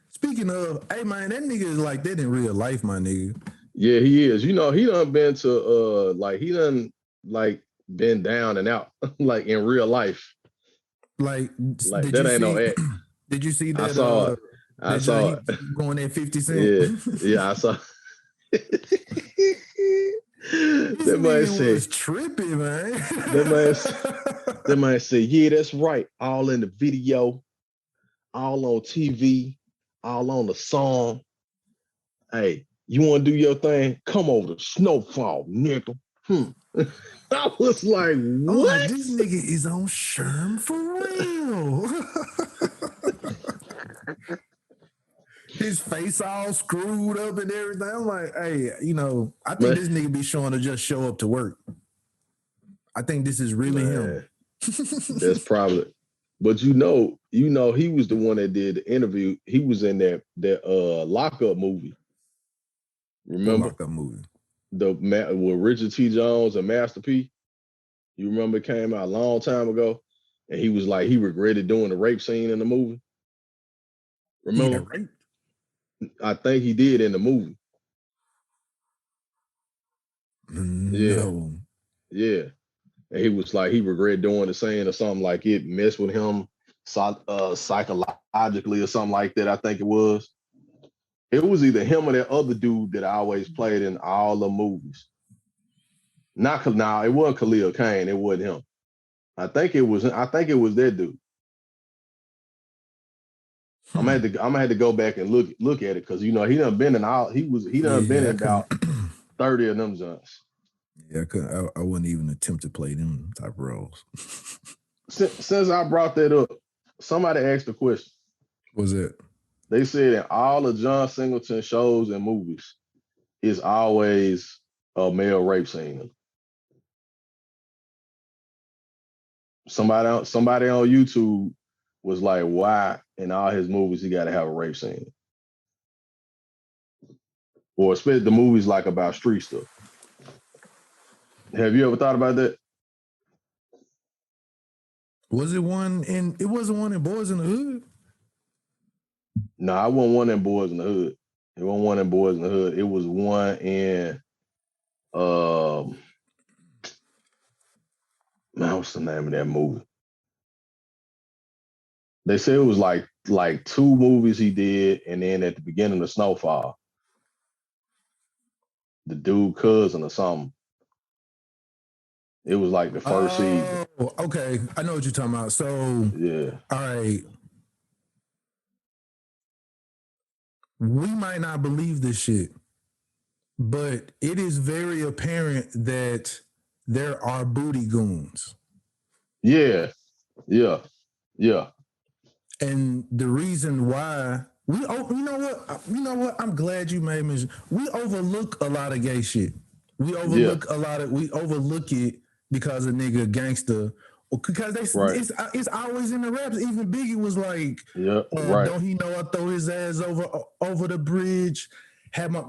Speaking of, hey man, that nigga is like that in real life, my nigga. Yeah, he is. You know, he done been to been down and out like in real life. Like that ain't no act. Did you see that? I saw it. Going at 50 Cent. Yeah, I saw. That man was tripping, man. That man say, yeah, that's right. All in the video, all on TV, all on the song. Hey, you want to do your thing? Come over to Snowfall, nigga. I was like, what? This nigga is on Sherm for real. His face all screwed up and everything. I'm like, hey, I think this nigga be showing to just show up to work. I think this is really him. That's probably. But he was the one that did the interview. He was in that Lockup movie. Remember? Lockup movie. With Richard T. Jones and Master P. You remember it came out a long time ago? And he was like, he regretted doing the rape scene in the movie. Remember? Yeah, right. I think he did in the movie. No. Yeah. And he was like, he regret doing the scene or something, like it messed with him psychologically or something like that. I think it was. It was either him or that other dude that I always played in all the movies. It wasn't Khalil Kane. It wasn't him. I think it was that dude. I'm gonna have to go back and look at it because he done been in all been in about 30 of them joints. Yeah, I wouldn't even attempt to play them type of roles. Since I brought that up, somebody asked a question. What's that? They said in all the John Singleton shows and movies, it's always a male rape scene. Somebody on YouTube was like, why in all his movies he got to have a rape scene? Or especially the movies like about street stuff. Have you ever thought about that? It wasn't one in Boyz in the Hood? No, I wasn't one in Boyz in the Hood. It wasn't one in Boyz in the Hood. It was one in what's the name of that movie? They say it was like 2 movies he did, and then at the beginning of Snowfall, the dude cousin or something. It was like the first season. Okay. I know what you're talking about. So yeah. All right. We might not believe this shit, but it is very apparent that there are booty goons. Yeah. And the reason why you know what? I'm glad you made mention. We overlook a lot of gay shit. We overlook it because a nigga gangster. Because it's always in the raps. Even Biggie was like, don't he know I throw his ass over the bridge? Have my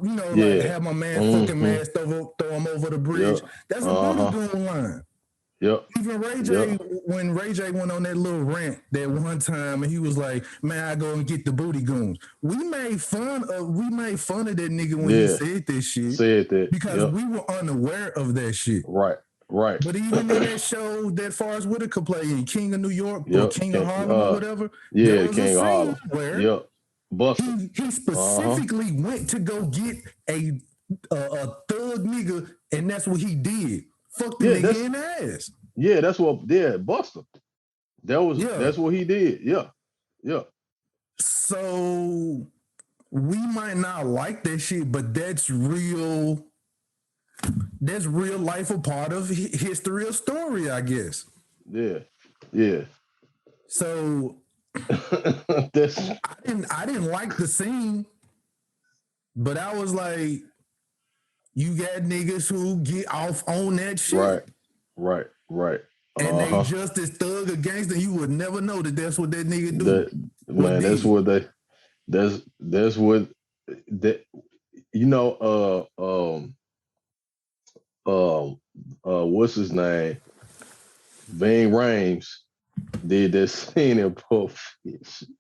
man fucking mask throw him over the bridge. That's a booty goon line. Yep. Even Ray J, when Ray J went on that little rant that one time, and he was like, "Man, I go and get the booty goons." We made fun of that nigga when he said that shit. Because we were unaware of that shit. Right. But even in that show that Forrest Whitaker played in King of New York or King of Harlem or whatever, there was King a of Harlem where Buster. He specifically went to go get a thug nigga, and that's what he did. Fuck the nigga in the ass. Yeah, that's what Buster. That's what he did. Yeah. So we might not like that shit, but that's real. That's real life, a part of history, a story, I guess. Yeah. So I didn't like the scene, but I was like, you got niggas who get off on that shit. Right. And they just as thug a gangster, you would never know that that's what that nigga do. Man, that's what they that's what that what's his name? Ving Rhames did this scene in Pulp Fiction.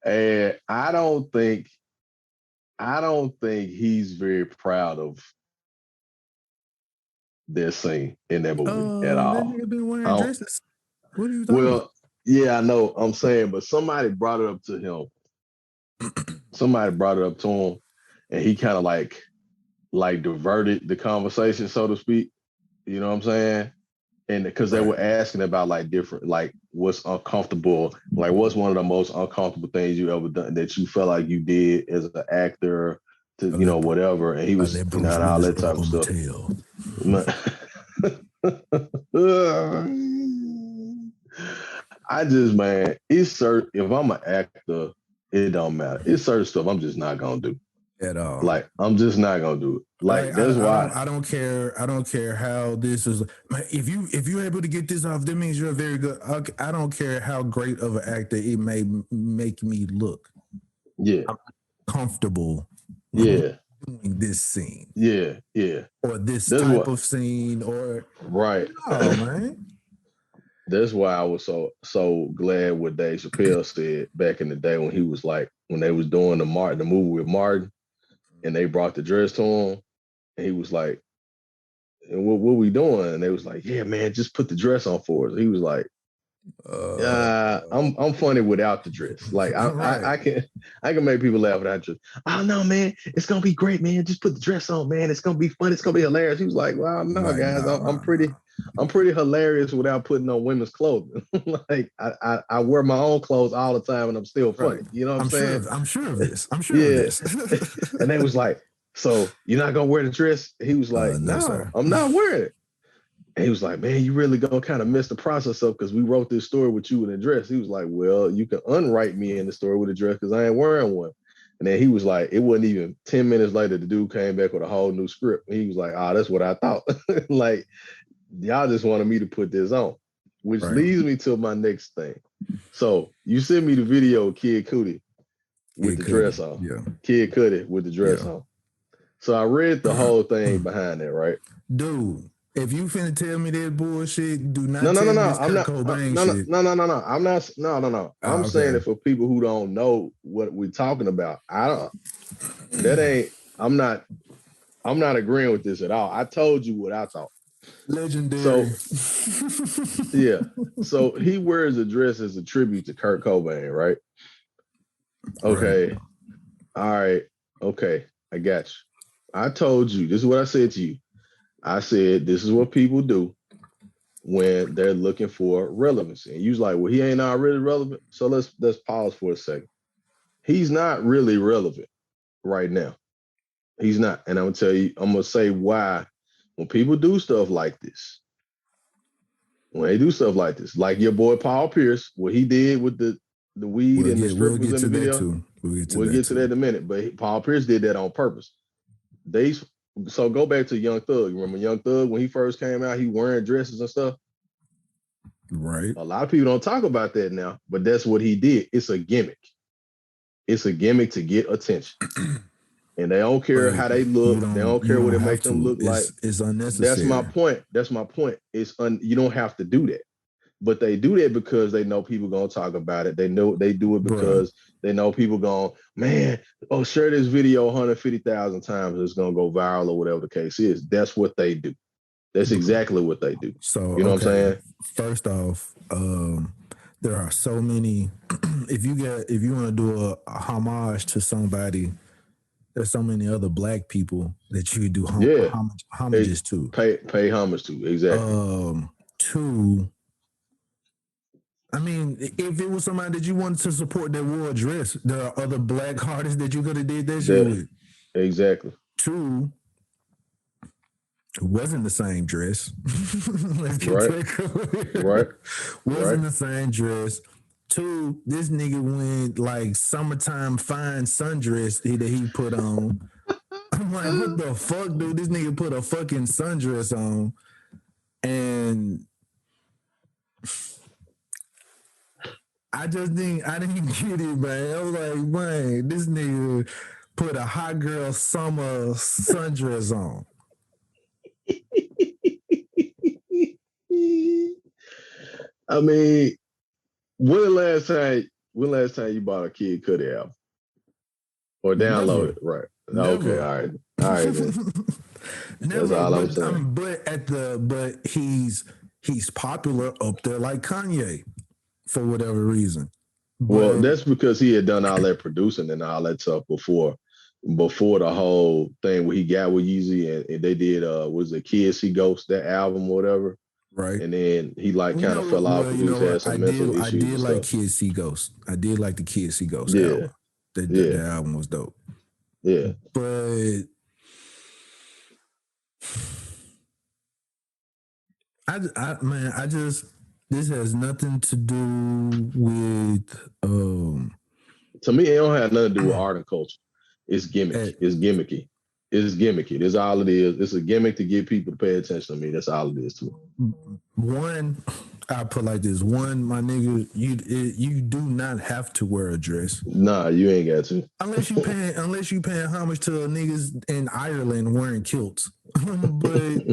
And I don't think he's very proud of this scene in that movie at all. That nigga been wearing dresses. What are you talking about? Yeah, I know. I'm saying, but somebody brought it up to him. And he kind of like diverted the conversation, so to speak. You know what I'm saying? And because they were asking about like different, like what's uncomfortable, like what's one of the most uncomfortable things you ever done that you felt like you did as an actor to, whatever. And he was all that type of stuff. It's certain, if I'm an actor, it don't matter. It's certain stuff I'm just not gonna do at all. Like I'm just not gonna do it. Like that's why I don't care. I don't care how this is. If you're able to get this off, that means you're very good. I don't care how great of an actor it may make me look. Yeah, I'm comfortable. Yeah. Doing this scene. Yeah. Or this type of scene. Or right. Oh man. That's why I was so glad what Dave Chappelle said back in the day when he was like, when they was doing the movie with Martin, and they brought the dress to him, and he was like, "And what we doing?" And they was like, "Yeah, man, just put the dress on for us." He was like, I'm funny without the dress. Like I can make people laugh without dress. Oh no, man, it's gonna be great, man. Just put the dress on, man. It's gonna be fun. It's gonna be hilarious. He was like, "Well, no, guys, I'm pretty hilarious without putting on women's clothing. Like I wear my own clothes all the time, and I'm still funny. You know what I'm saying? I'm sure of this. I'm sure of this." And they was like, "So you're not gonna wear the dress?" He was like, "No, sir. I'm not wearing it." And he was like, "Man, you really gonna kind of mess the process up because we wrote this story with you in a dress." He was like, "Well, you can unwrite me in the story with a dress because I ain't wearing one." And then he was like, it wasn't even 10 minutes later, the dude came back with a whole new script. And he was like, that's what I thought. Like, y'all just wanted me to put this on, which leads me to my next thing. So you sent me the video of Kid Cudi with the dress on. Yeah. Kid Cudi with the dress on. So I read the whole thing behind that, right? Dude. If you finna tell me that bullshit, do not no. I'm not. I'm saying it for people who don't know what we're talking about. I'm not agreeing with this at all. I told you what I thought. Legendary. So, yeah. So he wears a dress as a tribute to Kurt Cobain, right? Okay. Right. All right. Okay. I got you. I told you, this is what I said to you. I said, this is what people do when they're looking for relevancy. And you was like, well, he ain't not really relevant. So let's pause for a second. He's not really relevant right now. He's not. And I'm going to say why. When people do stuff like this, like your boy Paul Pierce, what he did with the weed and the strippers in the video, we'll get to that in a minute. But Paul Pierce did that on purpose. So go back to Young Thug. Remember Young Thug when he first came out, he wearing dresses and stuff? Right. A lot of people don't talk about that now, but that's what he did. It's a gimmick. It's a gimmick to get attention. And they don't care how they look. They don't care what it makes them look like. It's unnecessary. That's my point. You don't have to do that. But they do that because they know people gonna talk about it. They know they do it because they know people going, man, share this video 150,000 times. It's gonna go viral or whatever the case is. That's what they do. That's exactly what they do. So you know what I'm saying? First off, there are so many. If you want to do a homage to somebody, there's so many other black people that you do homages to. Pay homage to, exactly. Two. I mean, if it was somebody that you wanted to support that wore a dress, there are other black artists that you could have did that shit with. Exactly. Two, It wasn't the same dress. Let's get Right. Right. Wasn't the same dress. 2, this nigga went like summertime fine sundress that he put on. I'm like, what the fuck, dude? This nigga put a fucking sundress on. And I didn't get it, man. I was like, man, this nigga put a hot girl summer sundress on. I mean, when last time you bought a Kid Cudi album or downloaded it? Right. Never. Okay. All right. Then. Never. That's all I'm saying. But he's popular up there like Kanye for whatever reason. Well, that's because he had done all that producing and all that stuff before the whole thing where he got with Yeezy and they did was it Kid See Ghost, that album or whatever. Right. And then he like kind of fell off. He had some mental issues. I did like Kid See Ghost. I did like the Kid See Ghost album. That album was dope. Yeah. But this has nothing to do with to me, it don't have nothing to do with art and culture. It's gimmick. It's gimmicky. It's gimmicky. That's all it is. It's a gimmick to get people to pay attention to me. That's all it is to me. One, I put like this. One, my nigga, you do not have to wear a dress. Nah, you ain't got to. Unless you paying homage to niggas in Ireland wearing kilts. But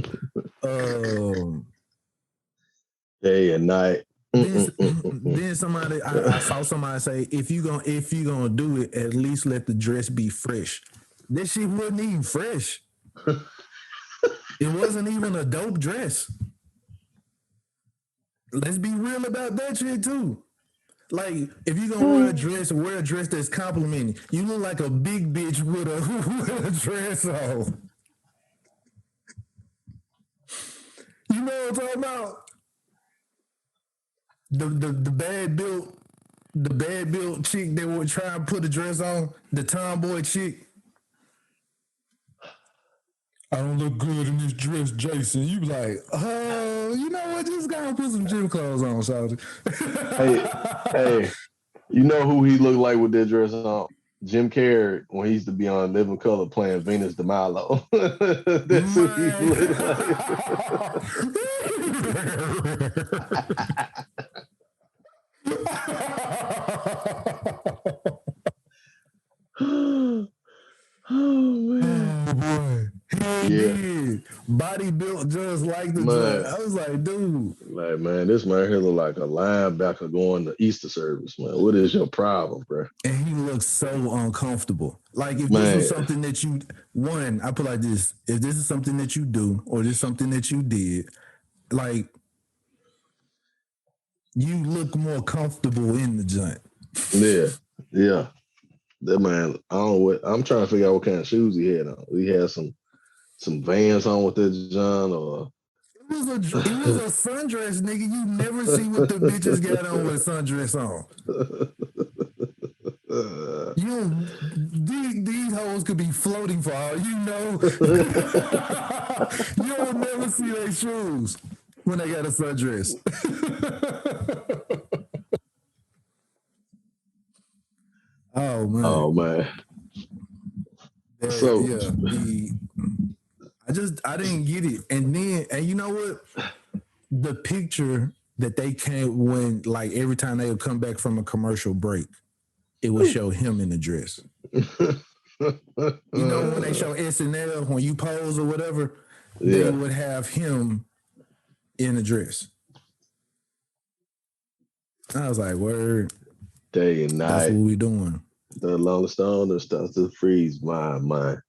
day and night. Then somebody I saw somebody say, if you gonna do it, at least let the dress be fresh. This shit wasn't even fresh. It wasn't even a dope dress. Let's be real about that shit too. Like, if you're gonna wear a dress that's complimenting. You look like a big bitch with a dress on. You know what I'm talking about? The bad built chick that would try and put a dress on, the tomboy chick. I don't look good in this dress, Jason. You be like, oh, you know what? Just gotta put some gym clothes on, Shawty. hey, you know who he looked like with that dress on? Jim Carrey when he used to be on Living Color playing Venus de Milo. That's who he looked like. Oh man. Oh boy. Yeah. Body built just like the dress. I was like, dude. Like, man, this man here look like a linebacker going to Easter service, man. What is your problem, bro? And he looks so uncomfortable. Like, if this is something that I put like this, if this is something that you do or this is something that you did, like, you look more comfortable in the joint. Yeah. That man, I don't know what, I'm trying to figure out what kind of shoes he had on. He had some Vans on with that John, or it was a sundress, nigga. You never see what the bitches got on with sundress on. These hoes could be floating for all you know. You'll never see their shoes when they got a sundress. Oh man. So I didn't get it. And you know what? The picture that they came when, like, every time they would come back from a commercial break, it would show him in the dress. You know, when they show SNL, when you pose or whatever, they would have him in a dress. I was like, word. Day and night. That's what we doing. The Rolling Stone starts to freeze my mind.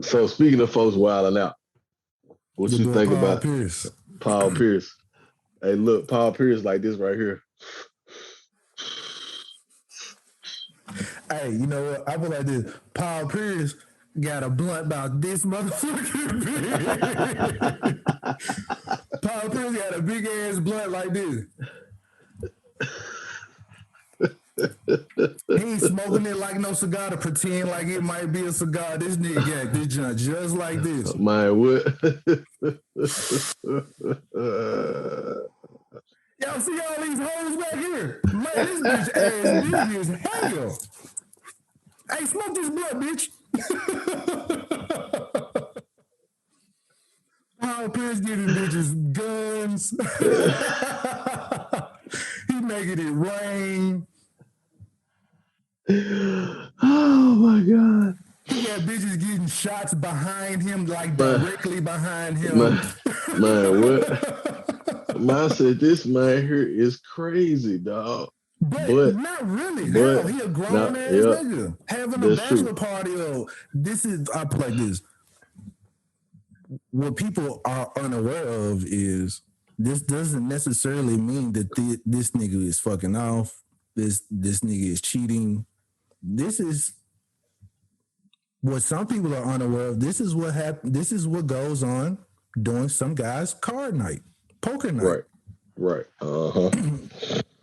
So speaking of folks wilding out, what you think about Paul Pierce? Hey, look, Paul Pierce like this right here. Hey, you know what? I feel like this. Paul Pierce got a blunt about this motherfucker. Paul Pierce got a big ass blunt like this. He ain't smoking it like no cigar to pretend like it might be a cigar. This nigga got this junk just like this. Man, what? Y'all see all these hoes back here? Man, this bitch ass big as hell. Hey, smoke this blunt, bitch. Paul Pierce giving bitches guns. He making it rain. Oh my God. He got bitches getting shots behind him, like directly behind him. Man, what? Man, I said, this man here is crazy, dog. But not really. Hell, he a grown ass nigga having a bachelor party. I play this. What people are unaware of is this doesn't necessarily mean that this nigga is fucking off. This nigga is cheating. This is what some people are unaware of. This is what happened. This is what goes on during some guy's card night, poker night. Right.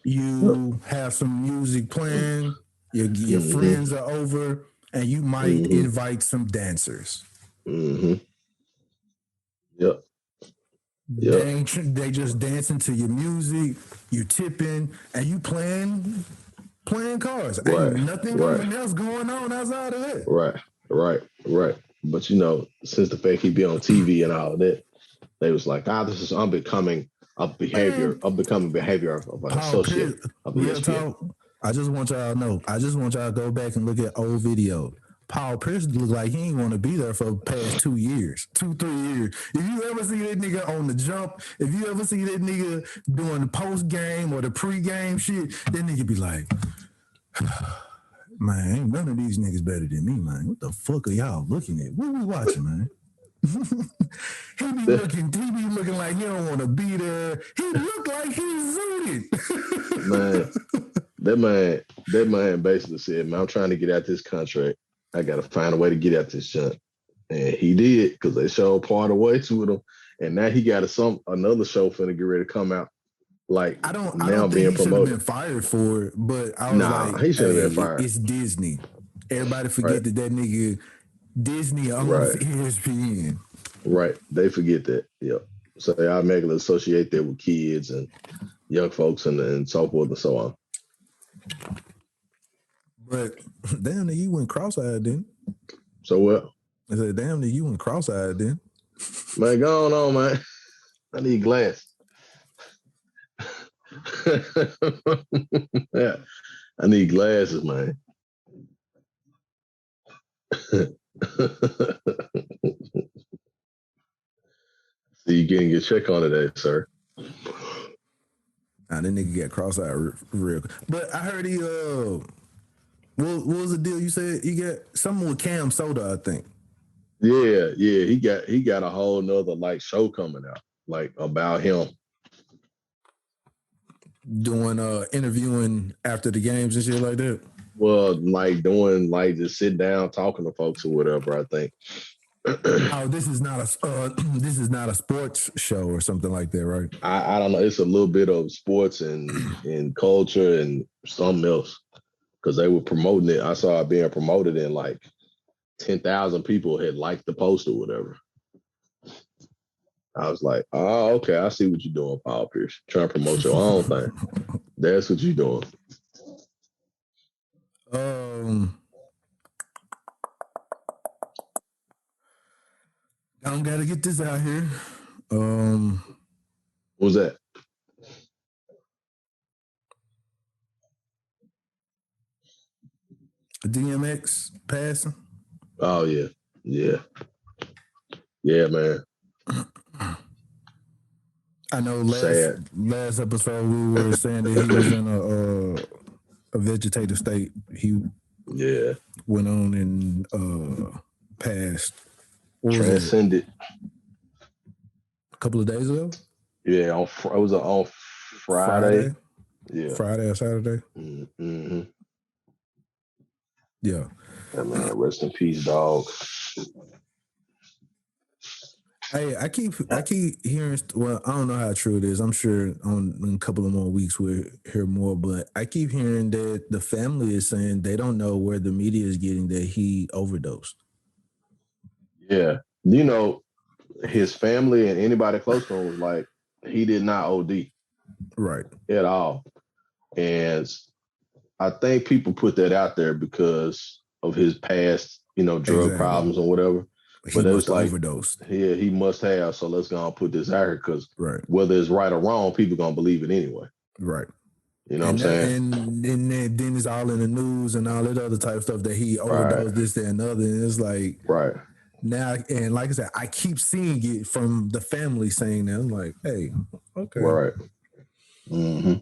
You have some music playing. Your friends are over, and you might invite some dancers. Yep. They just dancing to your music. You tipping, and you playing cards. Ain't nothing else going on outside of that. Right. But you know, since the fact he be on TV and all of that, they was like, this is unbecoming of behavior of an associate of ESPN. I just want y'all to know. I just want y'all to go back and look at old videos. Paul Pierce look like he ain't want to be there for the past 2 years, 2-3 years. If you ever see that nigga on the jump, if you ever see that nigga doing the post game or the pre-game shit, that nigga be like, man, ain't none of these niggas better than me, man. What the fuck are y'all looking at? What we watching, man? he be looking like he don't want to be there. He look like he's zooted. Man, that man basically said, man, I'm trying to get out this contract. I got to find a way to get out this junk. And he did, because they showed part of the way to him. And now he got another show finna get ready to come out. Like, I don't think he should have been fired for it, but I was he should have been fired. It's Disney. Everybody forget that nigga Disney owns ESPN. Right. They forget that. Yep. So they automatically associate that with kids and young folks and so forth and so on. But damn, that you went cross-eyed then. So what? I said, damn, that you went cross-eyed then. Man, go on, man. I need glass. Yeah, I need glasses, man. So you getting your check on today, sir? That nigga got cross-eyed real. But I heard he what was the deal? You said he got something with Cam Soda, I think. Yeah. He got a whole nother like show coming out, like about him. Doing interviewing after the games and shit like that. Well, like doing like just sit down talking to folks or whatever, I think. Oh, this is not a sports show or something like that, right? I don't know. It's a little bit of sports and culture and something else, because they were promoting it. I saw it being promoted and like 10,000 people had liked the post or whatever. I was like, oh, okay, I see what you're doing, Paul Pierce. Trying to promote your own thing. That's what you're doing. I don't gotta get this out here. What was that? DMX passing. Oh yeah, man. I know last episode we were saying that he was in a vegetative state. He went on and passed. Transcended. A couple of days ago? Yeah, it was on Friday. Yeah. Friday or Saturday? Mm-hmm. Yeah. Yeah, man, rest in peace, dog. Hey, I keep hearing. Well, I don't know how true it is. I'm sure in a couple of more weeks we'll hear more. But I keep hearing that the family is saying they don't know where the media is getting that he overdosed. Yeah, you know, his family and anybody close to him was like, he did not OD, right, at all. And I think people put that out there because of his past, drug problems or whatever. But it was like overdosed. Yeah, he must have. So let's go and put this out here because whether it's right or wrong, people gonna believe it anyway. Right. You know what I'm saying? And then it's all in the news and all that other type of stuff that he overdosed this, that, and other. And it's like now, and like I said, I keep seeing it from the family saying that. I'm like, hey, okay. Right. Mm-hmm.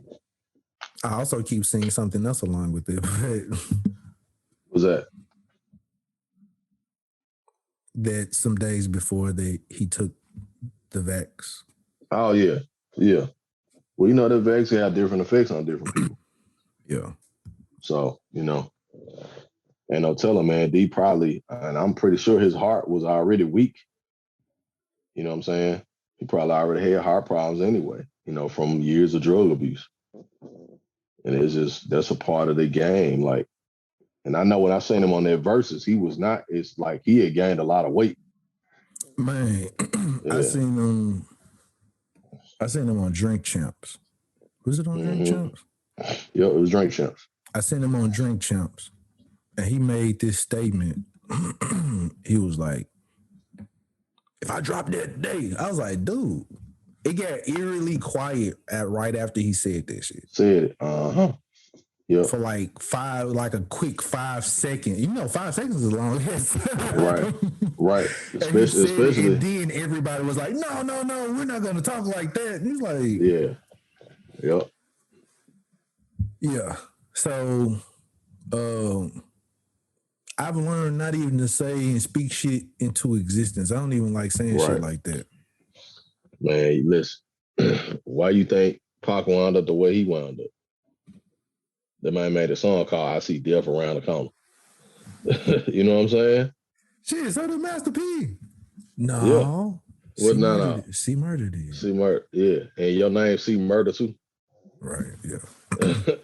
I also keep seeing something else along with it. What's that? That some days before he took the vax. Oh, yeah. Yeah. Well, the vax have different effects on different people. Yeah. So, and I'll tell him, man, D probably, and I'm pretty sure his heart was already weak. You know what I'm saying? He probably already had heart problems anyway, from years of drug abuse. And it's just, that's a part of the game. Like, and I know when I seen him on that Versus, it's like he had gained a lot of weight. Man, yeah. I seen him on Drink Champs. Was it on Drink Champs? Yeah, it was Drink Champs. I seen him on Drink Champs. And he made this statement. He was like, if I drop that today, I was like, dude, it got eerily quiet right after he said that shit. Said it. Uh-huh. Yeah. For like a quick 5 seconds. 5 seconds is long. Right. Especially. And then everybody was like, no, we're not going to talk like that. And he's like, yeah. Yep. Yeah. So, I've learned not even to say and speak shit into existence. I don't even like saying shit like that. Man, listen, why you think Pac wound up the way he wound up? That man made a song called I See Death Around the Corner. You know what I'm saying? Shit, so did Master P. No. Yeah. What no? C Murder did. C Murder, yeah. And your name C Murder too? Right, yeah.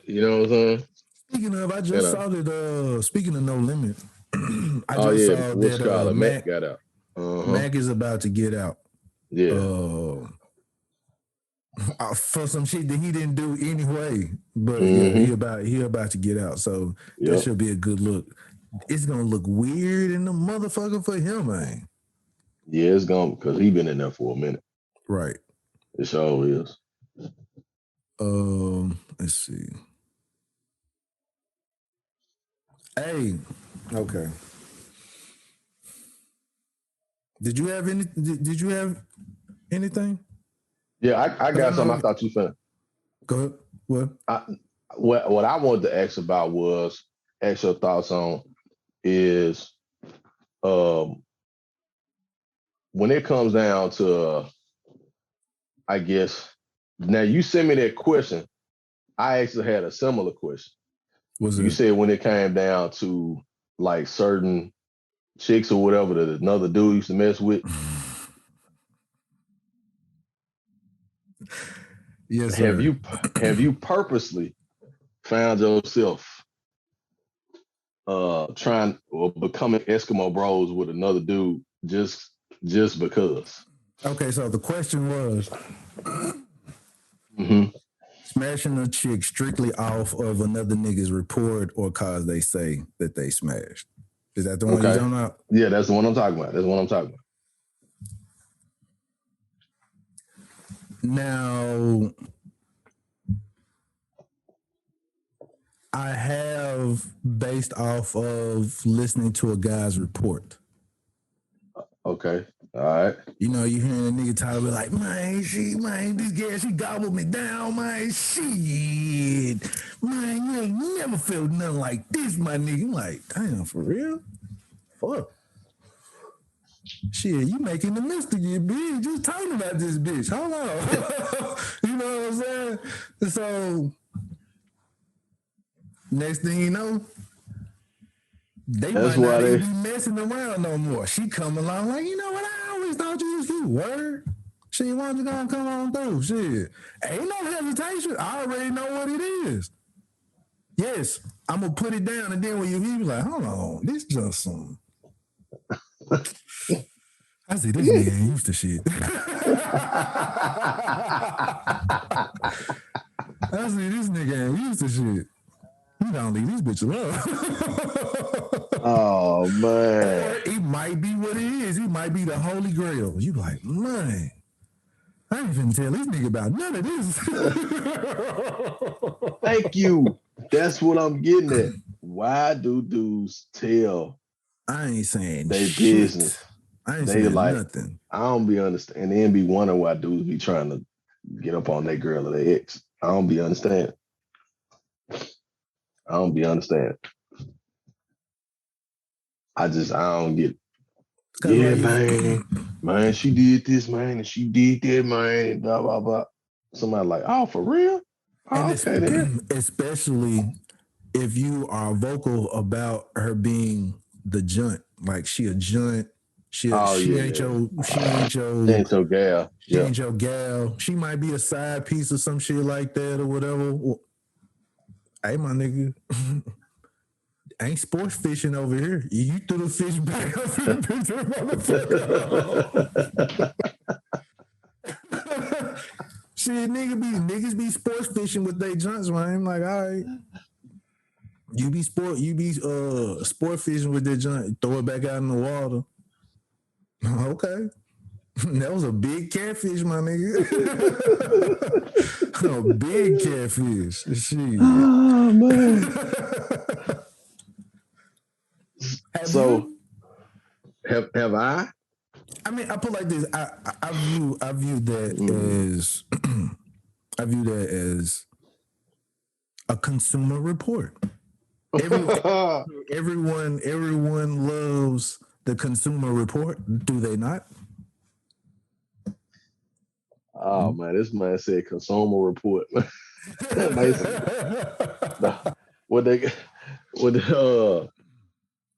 You know what I'm saying? Speaking of, I just saw that, speaking of No Limit, I just saw that Mac got out. Mac is about to get out. Yeah. For some shit that he didn't do anyway. But he about to get out. So that should be a good look. It's gonna look weird in the motherfucker for him, man. Yeah, it's gonna, because he been in there for a minute. Right. It sure is. Let's see. Hey, okay. Did you have anything? Yeah, I got something I thought you found. Go ahead. What I wanted to ask about was, ask your thoughts on is, when it comes down to, I guess, now you sent me that question. I actually had a similar question. You said when it came down to like certain chicks or whatever that another dude used to mess with. Yes, sir. Have you purposely found yourself trying or becoming Eskimo bros with another dude just because? Okay, so the question was smashing a chick strictly off of another nigga's report or cause they say that they smashed. Is that the one you're talking about? Yeah, that's the one I'm talking about. Now, I have based off of listening to a guy's report. Okay. All right. You hearing a nigga talk about like, this girl, she gobbled me down, man. Shit. Man, you ain't never felt nothing like this, my nigga. I'm like, damn, for real? Fuck. Shit, you making the mystic, you bitch. Just talking about this bitch. Hold on. You know what I'm saying? So, next thing you know, they might not even be messing around no more. She come along like, you know what? I always thought you was cute. you. Word. Shit, why don't you gonna come on through? Shit. Ain't no hesitation. I already know what it is. Yes, I'm gonna put it down, and then when you hear me, like, hold on, this just some. I see this nigga ain't used to shit. I see this nigga ain't used to shit. You don't leave this bitch alone. Oh man. Or it might be what it is. It might be the Holy Grail. You like, man, I ain't finna tell this nigga about none of this. Thank you. That's what I'm getting at. Why do dudes tell? I ain't saying they shit. Business. I ain't saying like, nothing. I don't be understanding. And then be wondering why dudes be trying to get up on their girl or their ex. I don't be understanding. I don't get. Yeah, man, she did this, man, and she did that, man, and blah blah blah. Somebody like, oh, for real? Oh, okay, then. Especially if you are vocal about her being the junt, like she a junt. She ain't your gal. She ain't your gal. She might be a side piece or some shit like that or whatever. Well, hey, my nigga. Ain't sports fishing over here. You threw the fish back up in the picture, motherfucker. Shit, niggas be sports fishing with their junks, man. I'm like, all right. You be sport fishing with their junk, throw it back out in the water. Okay. That was a big catfish, my nigga. A big catfish. Shit. Oh man. So have I? I mean, I put like this. I view that as I view that as a consumer report. Everyone loves the consumer report, do they not? Oh man, this man said consumer report.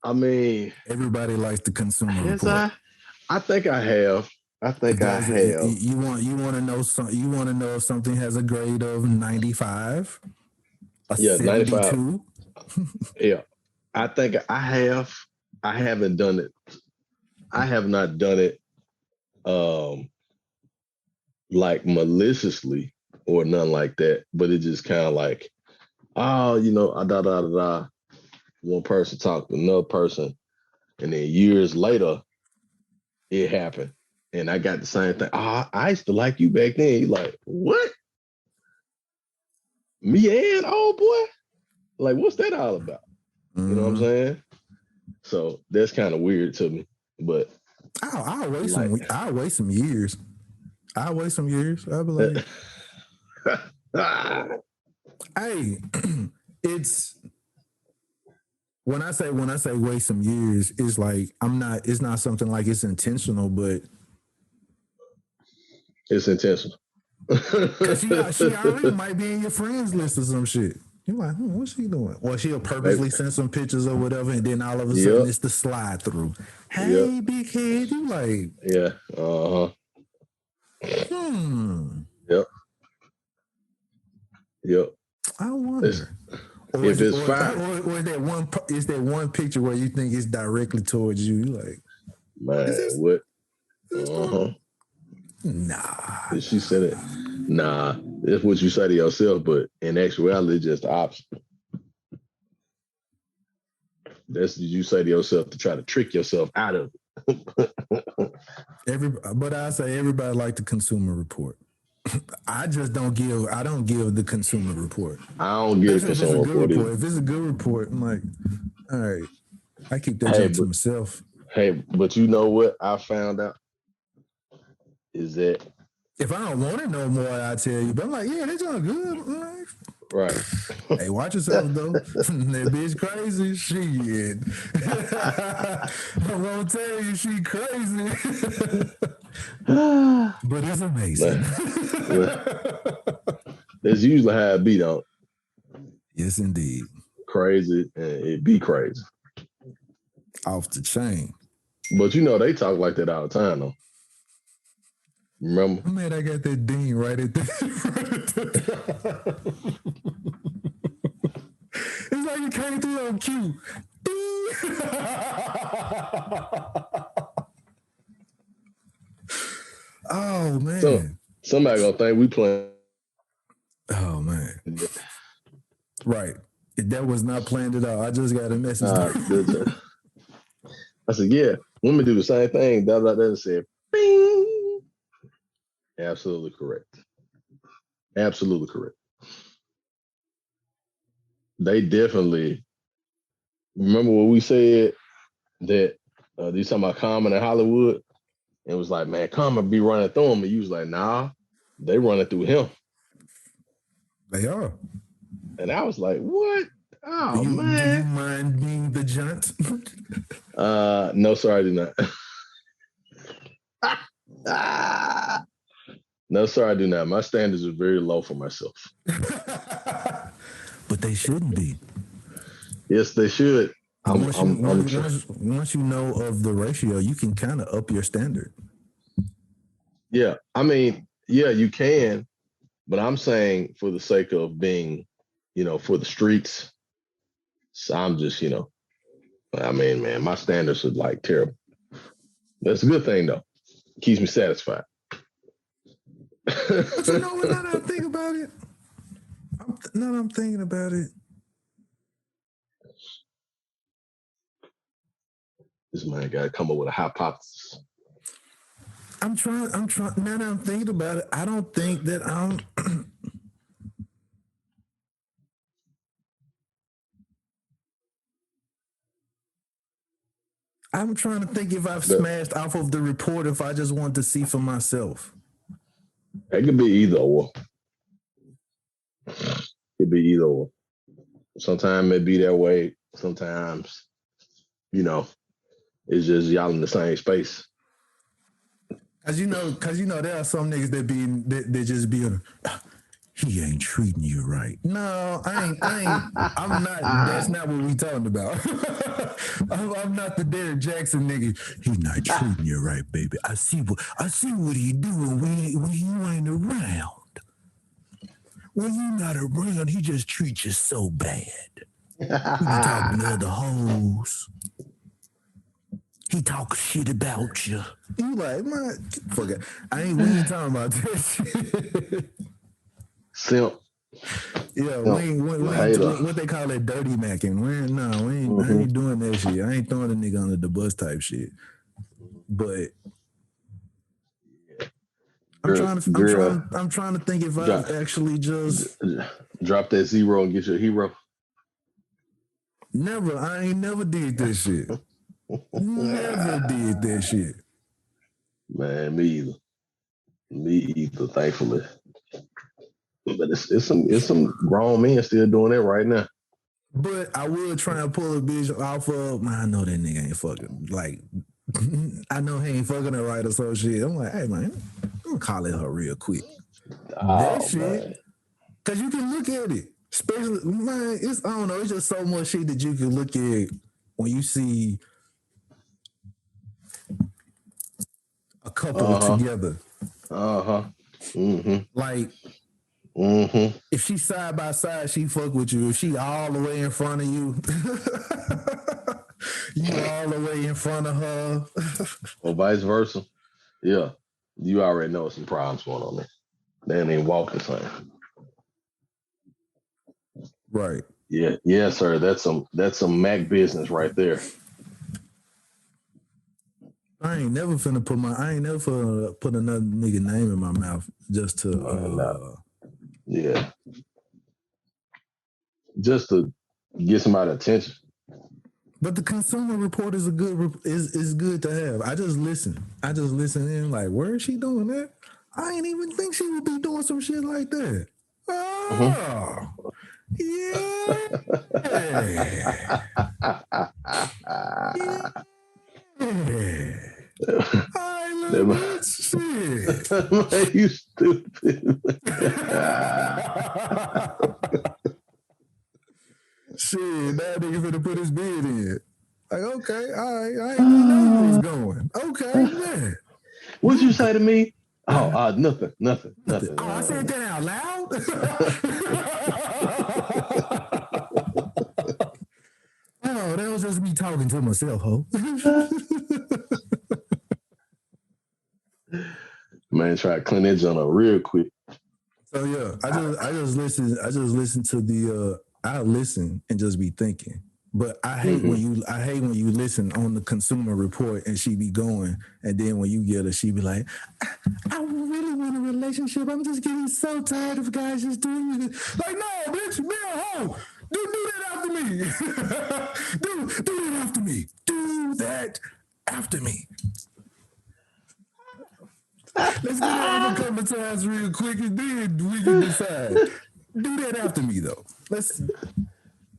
I mean, everybody likes the consumer report. I think I have. You want to know something? You want to know if something has a grade of 95? 92? Yeah. I think I have. I haven't done it. I have not done it like maliciously or nothing like that, but it just kind of like, oh, one person talked to another person, and then years later, it happened. And I got the same thing. Oh, I used to like you back then. You're like, what? Me and old boy? Like, what's that all about? You know what I'm saying? So that's kind of weird to me. But I'll wait some years. I'll wait some years. I'll be like, hey, it's when I say wait some years, it's like it's not something like it's intentional, but it's intentional. Because she already might be in your friends list or some shit. You're like, what's she doing? Or she'll purposely send some pictures or whatever, and then all of a sudden it's the slide through. Hey, big head. You like, yeah, Yep. I wonder. If it's fine. Or is that one picture where you think it's directly towards you? You like, man, what? Nah. She said it. Nah, it's what you say to yourself, but in actuality, it's just the opposite. That's what you say to yourself to try to trick yourself out of it. But I say everybody like the consumer report. I don't give the consumer report. I don't give the consumer report either. If it's a good report, I'm like, all right, I keep that to myself. Hey, but you know what I found out? Is that if I don't want to know more, I'll tell you. But I'm like, yeah, they're doing good. Like, right. Hey, watch yourself though. That bitch crazy. Shit. I won't tell you she crazy. But it's amazing. That's usually how it be, though. Yes, indeed. Crazy, and it be crazy. Off the chain. But you know they talk like that all the time, though. Remember? I'm mad I got that ding right at the It's like it came through on cue. Oh man. So somebody gonna think we playing. Oh man. Right. That was not planned at all. I just got a message. I said, yeah, women do the same thing. That said, bing. Absolutely correct. Absolutely correct. They definitely remember what we said that these talking about Common in Hollywood. It was like, man, Common be running through him. And you was like, nah, they running through him. They are. And I was like, what? Oh, man. Do you mind being the junt? No, sir, I do not. No, sir, I do not. My standards are very low for myself. But they shouldn't be. Yes, they should. Once you know of the ratio, you can kind of up your standard. Yeah, I mean, yeah, you can. But I'm saying for the sake of being, for the streets, so I'm just, I mean, man, my standards are like terrible. That's a good thing, though. It keeps me satisfied. But you know what? Now that I think about it, I'm thinking about it. This man got to come up with a hypothesis. I'm trying. Now that I'm thinking about it, I don't think that I'm trying to think if I've smashed off of the report if I just want to see for myself. It could be either or. It could be either or. Sometimes it be that way. Sometimes, it's just y'all in the same space. Cause you know, there are some niggas that just be he ain't treating you right. No, I ain't. I'm not. That's not what we talking about. I'm not the Derrick Jackson nigga. He not treating you right, baby. I see what he doing when you ain't around. When you not around, he just treats you so bad. He be talking to other hoes. He talk shit about you. You like, man, fuck it. We ain't talking about that shit. Simp. Yeah, what they call it, dirty macking. I ain't doing that shit. I ain't throwing a nigga under the bus type shit. But I'm trying to think if I've actually just drop that zero and get your hero. Never. I ain't never did that shit. Never did that shit. Man, me either, thankfully. But it's some grown men still doing that right now. But I will try and pull a bitch off of, man, I know that nigga ain't fucking. Like, I know he ain't fucking her right or some shit. I'm like, hey, man, I'm gonna call it her real quick. That shit. Because you can look at it. Especially, man, I don't know, it's just so much shit that you can look at when you see a couple together. Like, if she side by side, she fuck with you. If she all the way in front of you, you all the way in front of her. Or vice versa. Yeah. You already know some problems going on there. They ain't even walk the same. Right. Yeah, yeah, sir. That's some Mac business right there. I ain't never put another nigga name in my mouth just to yeah. Just to get somebody attention. But the Consumer Report is is good to have. I just listen in like, where is she doing that? I ain't even think she would be doing some shit like that. Oh, yeah. I love that shit. Man, you stupid. Shit, that nigga finna put his bid in. Like, okay, all right, I ain't even know where he's going. Okay, man. What'd you say to me? Nothing. Oh, I said that out loud? Oh, that was just me talking to myself, ho. Man, try to clean that joint up real quick. So yeah, I just listen to the I listen and just be thinking. But I hate when you listen on the Consumer Report and she be going, and then when you get her, she be like, I really want a relationship. I'm just getting so tired of guys just doing it. Like, no, bitch, be a hoe. Do that after me. do that after me. Do that after me. Let's get out of a couple of times real quick, and then we can decide. Do that after me, though. Let's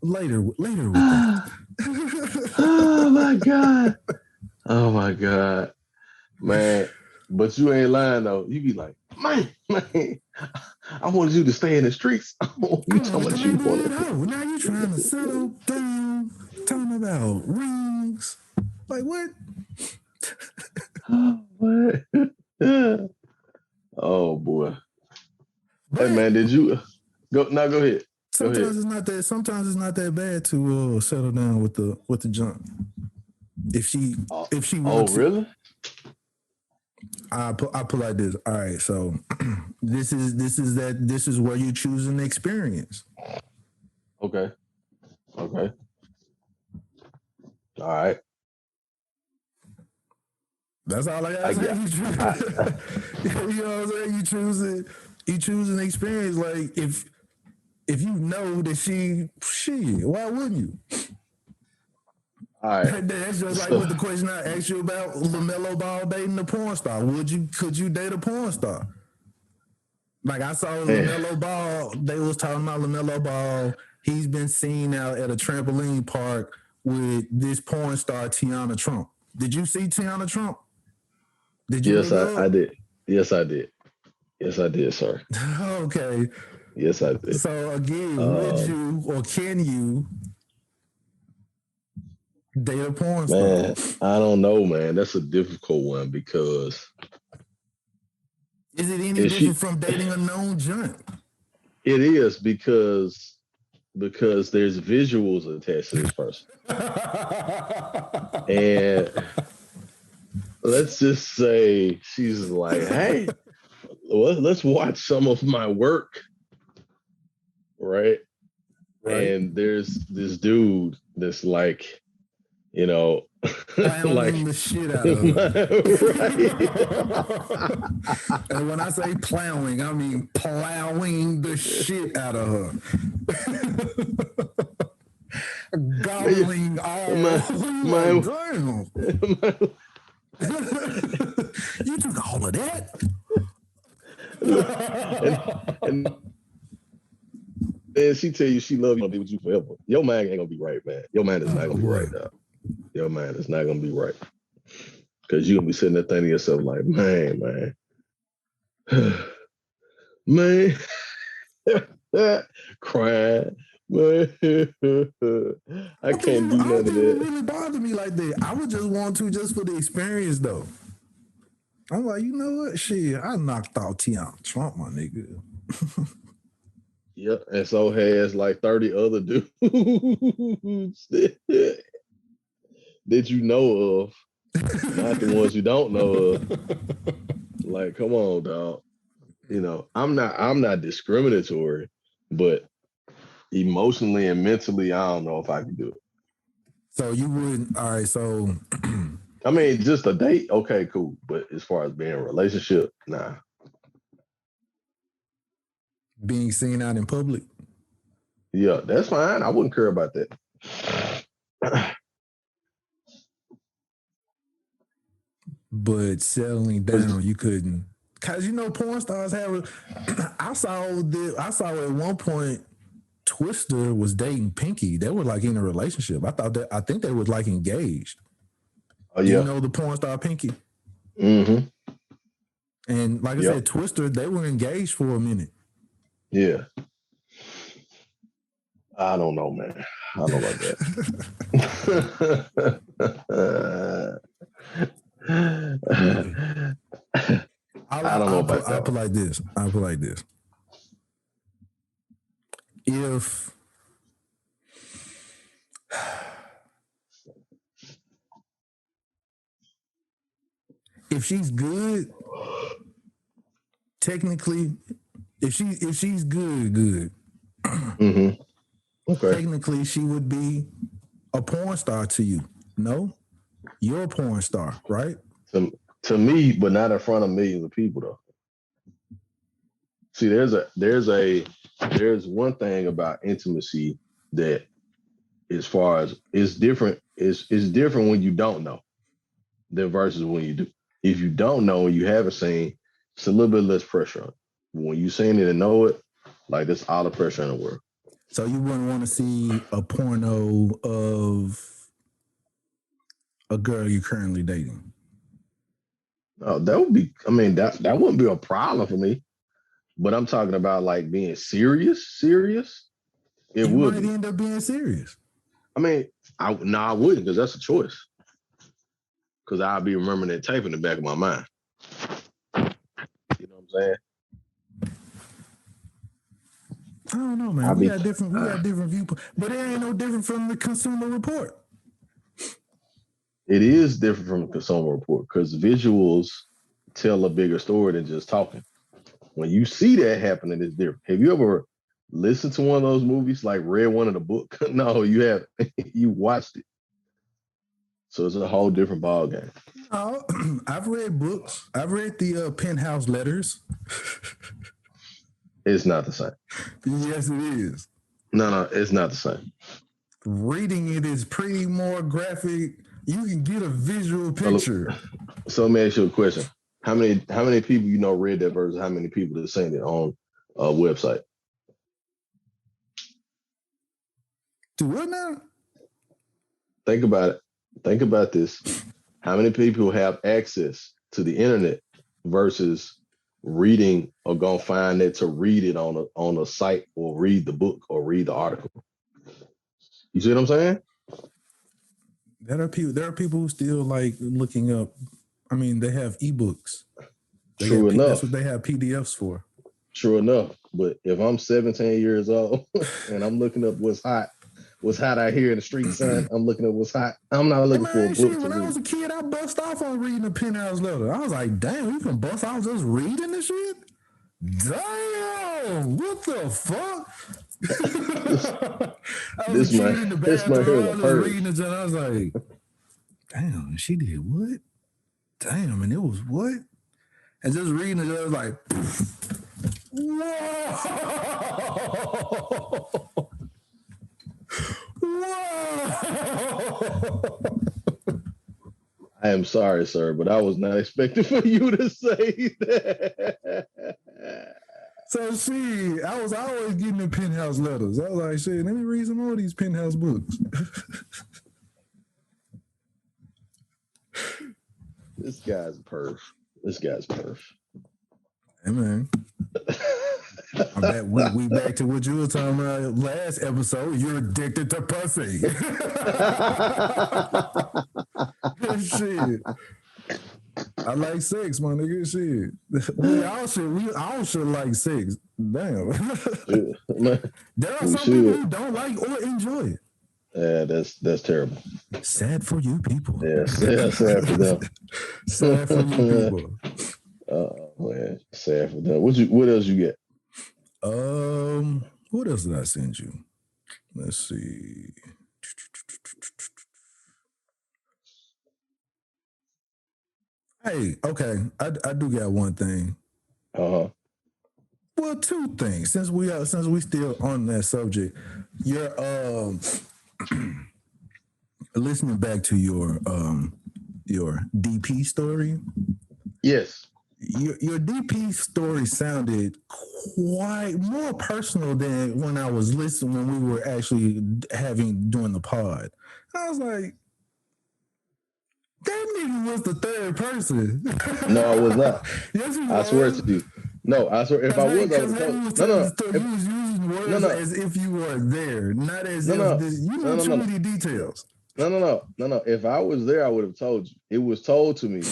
later with that. Oh my god, man! But you ain't lying though. You be like, man, I wanted you to stay in the streets. You talking about you want to? Now you trying to settle down, talking about rings. Like what? What? Oh boy. But, hey man, did you go? Now go ahead. Sometimes it's not that bad to settle down with the junk. If she wants. Oh really? I put like this. All right, so this is where you choose an experience. Okay. All right. That's all I got to say. You know what I'm saying? You choose an experience. Like if you know that she, why wouldn't you? All right. That's just like with the question I asked you about LeMelo Ball dating a porn star. Could you date a porn star? Like I saw LeMelo Ball, they was talking about LeMelo Ball. He's been seen out at a trampoline park with this porn star, Teanna Trump. Did you see Teanna Trump? Did you? Yes, I did. Yes, I did. Yes, I did, sir. Okay. Yes, I did. So again, would you or can you date a porn star? Man, I don't know, man. That's a difficult one because is it any different from dating a known junk? It is because there's visuals attached to this person. And let's just say she's like, hey, let's watch some of my work. Right? And there's this dude that's like, you know, like the shit out of her. And when I say plowing, I mean plowing the shit out of her. Gobbling all you took all of that? and she tell you she love you, gonna be with you forever. Your mind ain't gonna be right, man. Your mind is not gonna be right now. Your mind is not gonna be right. Cause you're gonna be sitting there thinking to yourself like, man, crying. Man. I can't do none of that. It really bother me like that. I would just want to just for the experience though. I'm like, you know what? Shit, I knocked out Teanna Trump, my nigga. Yep, and so has like 30 other dudes that you know of, not the ones you don't know of. Like, come on, dog. You know, I'm not discriminatory, but emotionally and mentally, I don't know if I can do it. So you wouldn't. All right. So, I mean, just a date, okay, cool. But as far as being in a relationship, nah. Being seen out in public? Yeah, that's fine. I wouldn't care about that. But settling down, you couldn't. Cause you know, porn stars have. I saw at one point, Twister was dating Pinky. They were like in a relationship. I think they were like engaged. Oh yeah. You know the porn star Pinky. Mm-hmm. And like I said, Twister, they were engaged for a minute. Yeah. I don't know, man. I don't know about that. I don't know about that. I'll put like this. If she's good, technically, if she's good. Mm-hmm. Okay. Technically, she would be a porn star to you. No, you're a porn star, right? To me, but not in front of millions of people, though. See, there's one thing about intimacy that, as far as it's different when you don't know than versus when you do. If you don't know and you haven't seen, it's a little bit less pressure on it. When you seen it and know it, like there's all the pressure in the world. So you wouldn't want to see a porno of a girl you're currently dating? No, that would be. I mean, that wouldn't be a problem for me. But I'm talking about like being serious. It would end up being serious. I mean, I wouldn't, because that's a choice. Because I'll be remembering that tape in the back of my mind. You know what I'm saying? I don't know, man. We got different viewpoints, but it ain't no different from the Consumer Report. It is different from the Consumer Report because visuals tell a bigger story than just talking. When you see that happening, it's different. Have you ever listened to one of those movies, like read one of the book? No, you haven't. You watched it. So it's a whole different ball game. Oh, I've read books. I've read the Penthouse letters. It's not the same. Yes, it is. No, it's not the same. Reading it is pretty more graphic. You can get a visual picture. So let me ask you a question. How many people you know read that verse? How many people are saying it on a website? Do what now? Think about it. Think about this. How many people have access to the internet versus reading or gonna find it to read it on a site or read the book or read the article? You see what I'm saying? There are people who still like looking up. I mean, they have ebooks. True enough. That's what they have PDFs for. True enough. But if I'm 17 years old and I'm looking up what's hot out here in the street, son, I'm looking up what's hot. I'm not looking for a book to read. When I was a kid, I bust off on reading the Penthouse letter. I was like, damn, you can bust off just reading this shit? Damn, what the fuck? I was reading the bathroom, I was reading it, and I was like, damn, she did what? Damn, and it was what? And just reading it, I was like, whoa! I am sorry, sir, but I was not expecting for you to say that. So see, I was always getting the Penthouse letters. I was like, shit, let me read some more of these Penthouse books. This guy's perf. Hey, man. We back to what you were talking about last episode. You're addicted to pussy. Shit. I like sex, my nigga. Shit. We all should like sex. Damn. There are some people who don't like or enjoy it. Yeah, that's terrible. Sad for you people. Yeah, sad for them. Sad for you people. Oh man, sad for them. What else you get? What else did I send you? Let's see. Hey, okay. I do got one thing. Uh-huh. Well, two things. Since we still on that subject, you're listening back to your DP story. Yes. Your DP story sounded quite more personal than when I was listening when we were actually doing the pod. I was like, that nigga was the third person. No, I was not. Yes, he was. I swear to you. No, I swear. If I was, I would have told. No. You was using words as if you were there, not as if this. You know too many details. No. If I was there, I would have told you. It was told to me.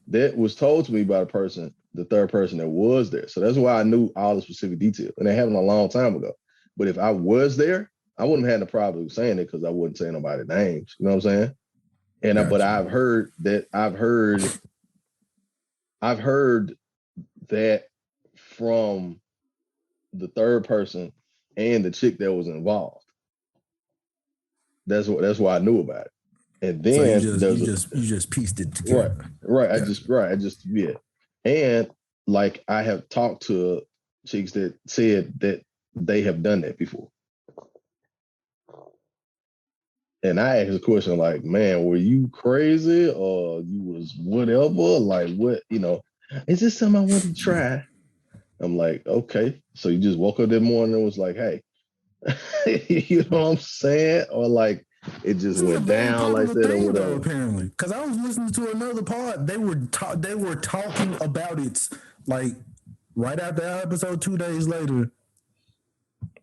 That was told to me by the person the third person that was there. So that's why I knew all the specific detail, and it happened a long time ago. But if I was there, I wouldn't have had no problem saying it because I wouldn't say nobody's names. You know what I'm saying? And gotcha. But I've heard that from the third person and the chick that was involved. That's why I knew about it. And then so you just pieced it together. Right. I just yeah. And like I have talked to chicks that said that they have done that before. And I asked a question like, man, were you crazy or you was whatever? Like what, is this something I want to try? I'm like, okay. So you just woke up that morning and was like, hey, you know what I'm saying? Or like it just went down like that or whatever. Though, apparently, because I was listening to another pod. They were talking about it like right after the episode. 2 days later,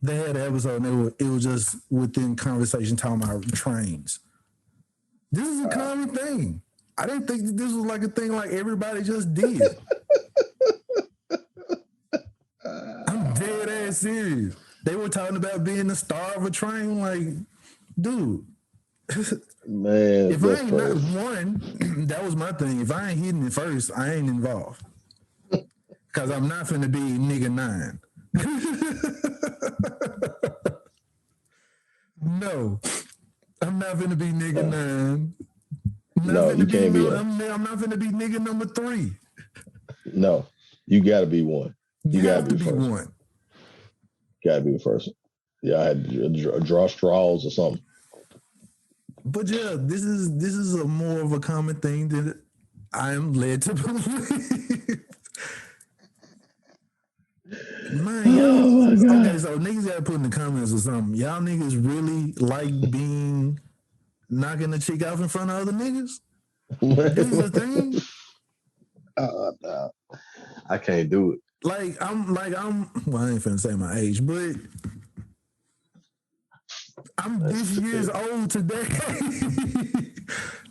they had an episode. And it was just within conversation talking about trains. This is a common thing. I didn't think that this was like a thing like everybody just did. I'm dead ass serious. They were talking about being the star of a train. Like, dude, man, if I ain't not one, that was my thing. If I ain't hitting it first, I ain't involved. Because I'm not finna be nigga 9. No, I'm not finna be nigga 9. No, you can't be. I'm not finna be nigga number 3. No, you gotta be one. You gotta be first. One. Gotta be the first. Yeah, I had to draw straws or something. But yeah, this is a more of a common thing that I am led to believe. Man, y'all, okay, so niggas gotta put in the comments or something. Y'all niggas really like being knocking the chick off in front of other niggas? This is a thing? No. I can't do it. I'm well, I ain't finna say my age, but I'm this years old today.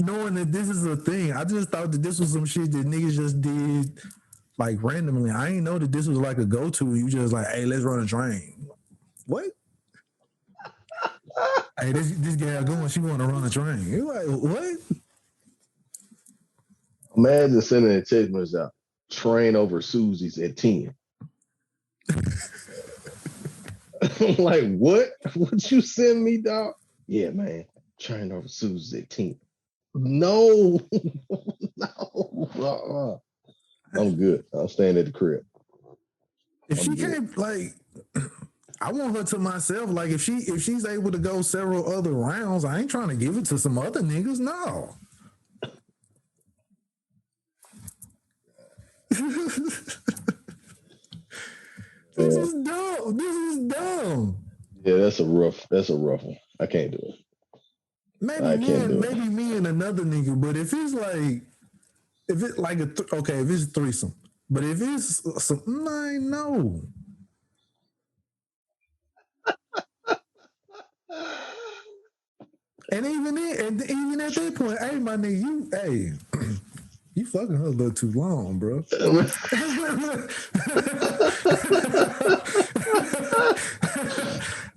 Knowing that this is a thing. I just thought that this was some shit that niggas just did like randomly. I ain't know that this was like a go-to. You just like, hey, let's run a train. What? Hey, this gal going, she want to run a train. You're like, what? Imagine sending a text message out. Train over Susie's at 10. I'm like, what? What you send me, dog? Yeah, man. Train over Susie's at 10. No. No. I'm good. I'm staying at the crib. If she can't, like, I want her to myself. Like, if she's able to go several other rounds, I ain't trying to give it to some other niggas. No. This is dumb. Yeah, that's a rough one. I can't do it. Maybe me and another nigga, but if it's like if it's a threesome, but if it's some, no. And even at that point, hey, my nigga, you fucking her a little too long, bro.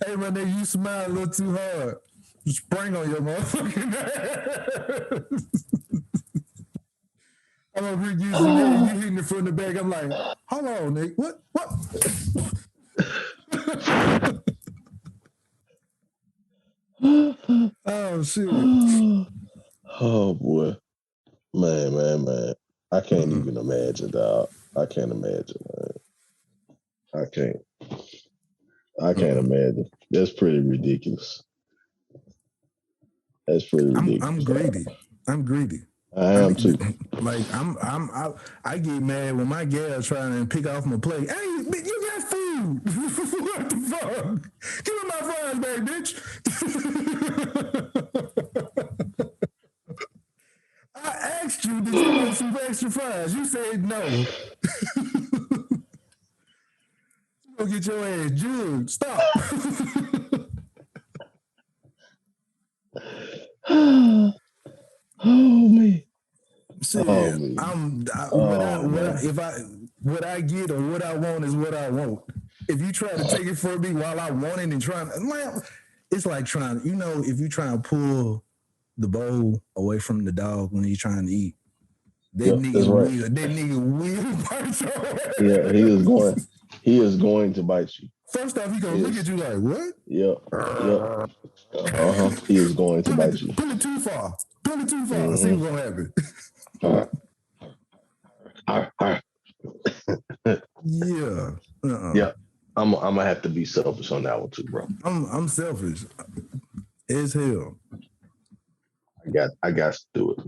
Hey, my nigga, you smile a little too hard. You sprang on your motherfucking ass. I'm gonna bring you hitting it from the back. I'm like, hold on, nigga. What? Oh shit. Oh boy. Man. I can't even imagine, dog. I can't imagine, man. I can't imagine. That's pretty ridiculous. That's pretty ridiculous. I'm greedy. I am too. Like I get mad when my gal trying to pick off my plate. Hey, you got food. What the fuck? Give me my fries back, bitch. I asked you, did you want some extra fries? You said no. You gonna get your ass jugged. Stop. Oh man. Shit, Oh man. if I what I get or what I want is what I want. If you try to take it from me while I want it and trying, it's like trying, if you try and pull the bowl away from the dog when he's trying to eat, that nigga will bite your ass. Yeah, he is going to bite you. First off, he gonna look at you like, what? Yep. He is going to bite you. Pull it too far. Mm-hmm. See what's gonna happen. Yeah. Yeah. I'm gonna have to be selfish on that one too, bro. I'm selfish as hell. I got to do it.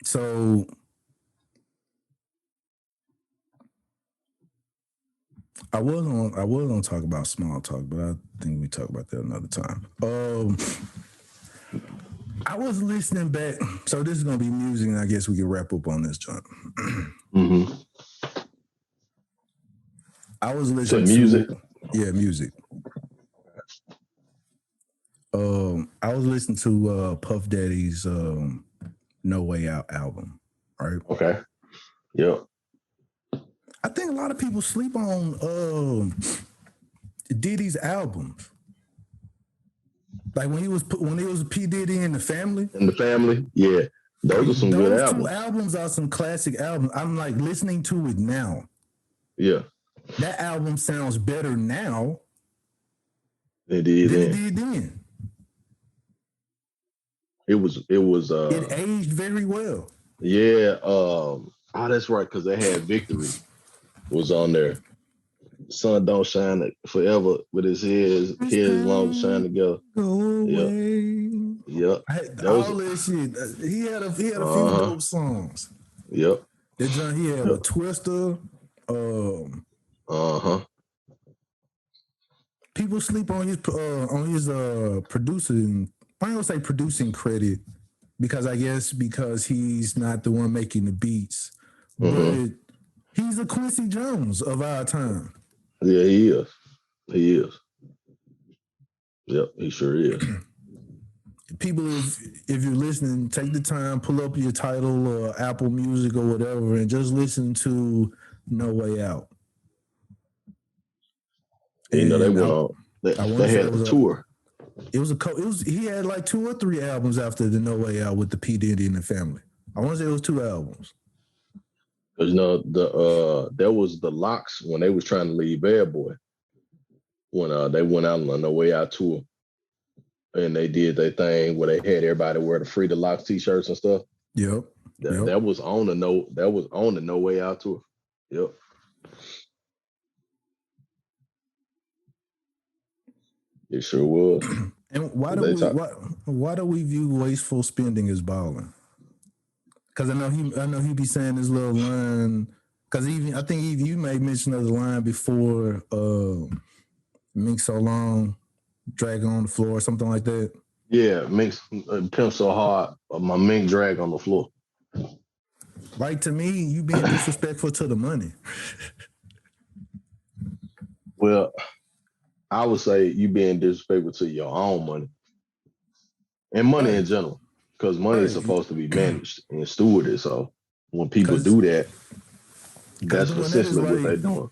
So I was gonna talk about small talk, but I think we talk about that another time. I was listening back, so this is gonna be music, and I guess we can wrap up on this joint. Mm-hmm. I was listening to music. Music. I was listening to Puff Daddy's No Way Out album, right? Okay. Yep. I think a lot of people sleep on Diddy's albums. Like when he was P. Diddy in the Family. In the Family, yeah. Those are some good albums. Those two albums are some classic albums. I'm like listening to it now. Yeah. That album sounds better now than it did then. It aged very well. Yeah. That's right, because they had Victory was on there. Sun don't shine forever, but his head long shine together. Go away. Yep. All that shit. He had a few dope songs. Yep. That John, he had a Twister. People sleep on his producing. I don't say producing credit because he's not the one making the beats, but he's a Quincy Jones of our time. Yeah, he is. He is. Yep, he sure is. People, if you're listening, take the time, pull up your Tidal or Apple Music or whatever, and just listen to No Way Out. And, they went on. They had a tour. He had like 2 or 3 albums after the No Way Out with the P. Diddy and the Family. I want to say it was 2 albums. Because there was the Locks when they was trying to leave Bad Boy. When they went out on a No Way Out tour. And they did their thing where they had everybody wear the Free the Locks t-shirts and stuff. Yep. That was on the No Way Out tour. Yep. It sure was. And why do we view wasteful spending as balling? Because I know he be saying this little line. Because I think you made mention of the line before. Mink so long, drag on the floor, or something like that. Yeah, Mink pimp so hard, my mink drag on the floor. Like, to me, you being disrespectful to the money. Well, I would say you being disrespectful to your own money and money in general, because money is supposed to be managed and stewarded. So when people do that, that's essentially what they're doing.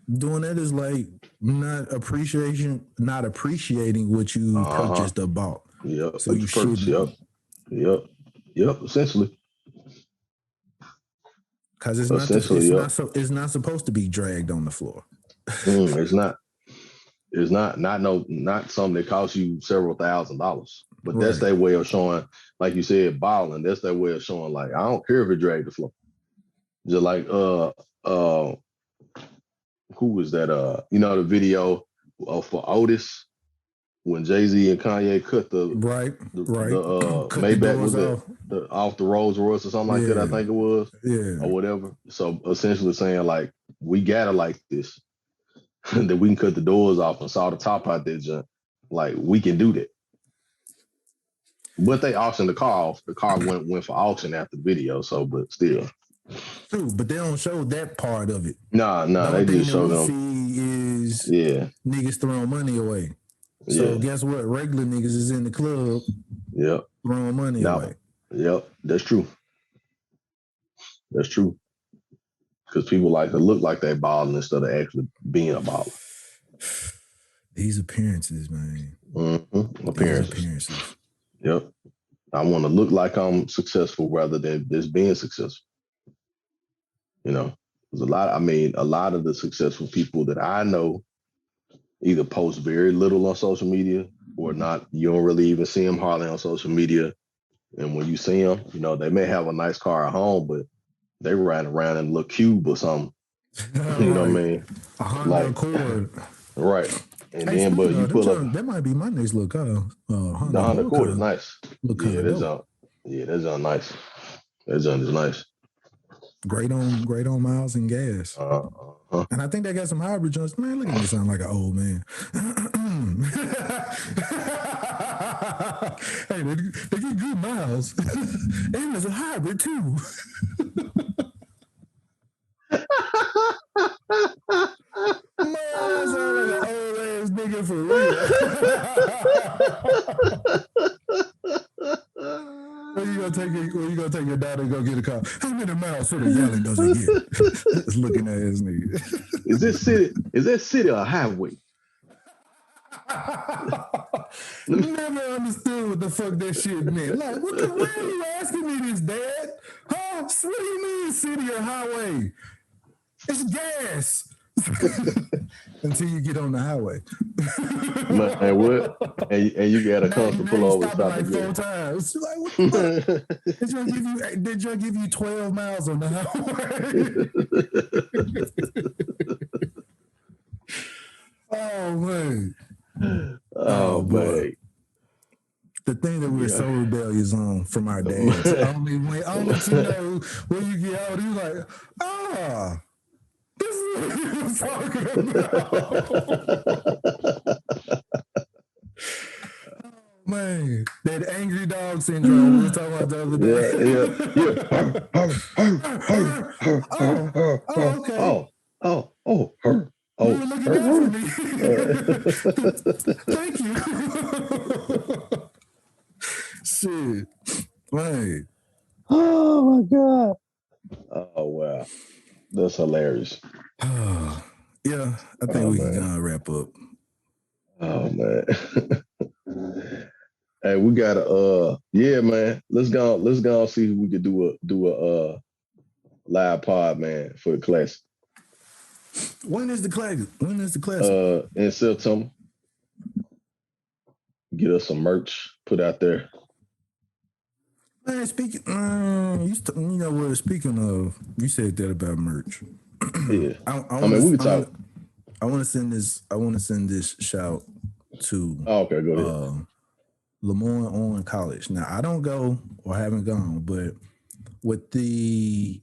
Doing that is like not appreciating what you purchased or bought. Yep. So you should. Yep. Essentially. Because it's not supposed to be dragged on the floor. It's not. It's not something that costs you several $1,000s. But that's their way of showing, like you said, balling. That's their way of showing, like, I don't care if it dragged the floor. Just like who was that? The video for Otis when Jay-Z and Kanye cut the Maybach was off the Rolls Royce or something like that, I think it was. Yeah. Or whatever. So essentially saying, like, we got it like this. That we can cut the doors off and saw the top out there, junk. Like, we can do that. But they auctioned the car off. The car went for auction after the video, but still. True, but they don't show that part of it. Nah, they just show them. See is niggas throwing money away. So guess what? Regular niggas is in the club throwing money away. Yep, that's true. That's true. Because people like to look like they balling instead of actually being a baller. These appearances, man. Mm-hmm. Appearances. Yep. I want to look like I'm successful rather than just being successful. You know, there's a lot of the successful people that I know either post very little on social media or not. You don't really even see them hardly on social media. And when you see them, you know, they may have a nice car at home, but they riding around in a little cube or something. You know what I mean? A Honda Accord. Right. And then, but you pull up. That might be my next little car. The Honda Accord is nice. Yeah, that's nice. That junk is nice. Great on miles and gas. And I think they got some hybrid junks. Man, look at me sound like an old man. Hey, they get good miles. And there's a hybrid too. Man, I sound like an old ass nigga for real. When you gonna take your daughter and go get a car? How many miles for the yelling does it get? Just looking at his nigga. Is that city or highway? Never understood what the fuck that shit meant. Like, why are you asking me this, Dad? Huh? What do you mean city or highway? It's gas. Until you get on the highway. And what? And you got a constant pull over. Stop like 4 times. Like, what the fuck? Did you give you 12 miles on the highway? Oh man. Oh boy. The thing that we're so rebellious on from our dads. only to know when you get out, you're like, this is what he was talking about. Oh, man, that angry dog syndrome we were talking about the other day. You were looking out for me. Thank you. Shit. Right. Oh my God. Oh wow. That's hilarious. Yeah, I think we can wrap up. Oh man. Hey, we gotta man. Let's go see if we could do a live pod, man, for the class. When is the class? In September. Get us some merch put out there. Man, speaking of, you said that about merch. Yeah. we can talk. I want to send this shout to okay, go ahead. Lemoyne College. Now, I don't go or haven't gone, but with the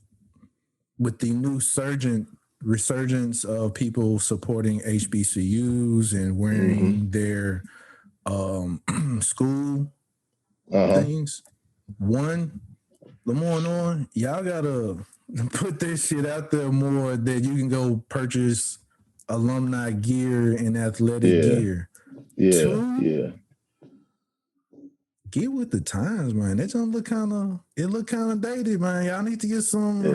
new resurgence of people supporting HBCUs and wearing their school things. One, Lemoyne, y'all gotta put this shit out there more that you can go purchase alumni gear and athletic gear. Yeah, Two, get with the times, man. It look kind of dated, man. Y'all need to get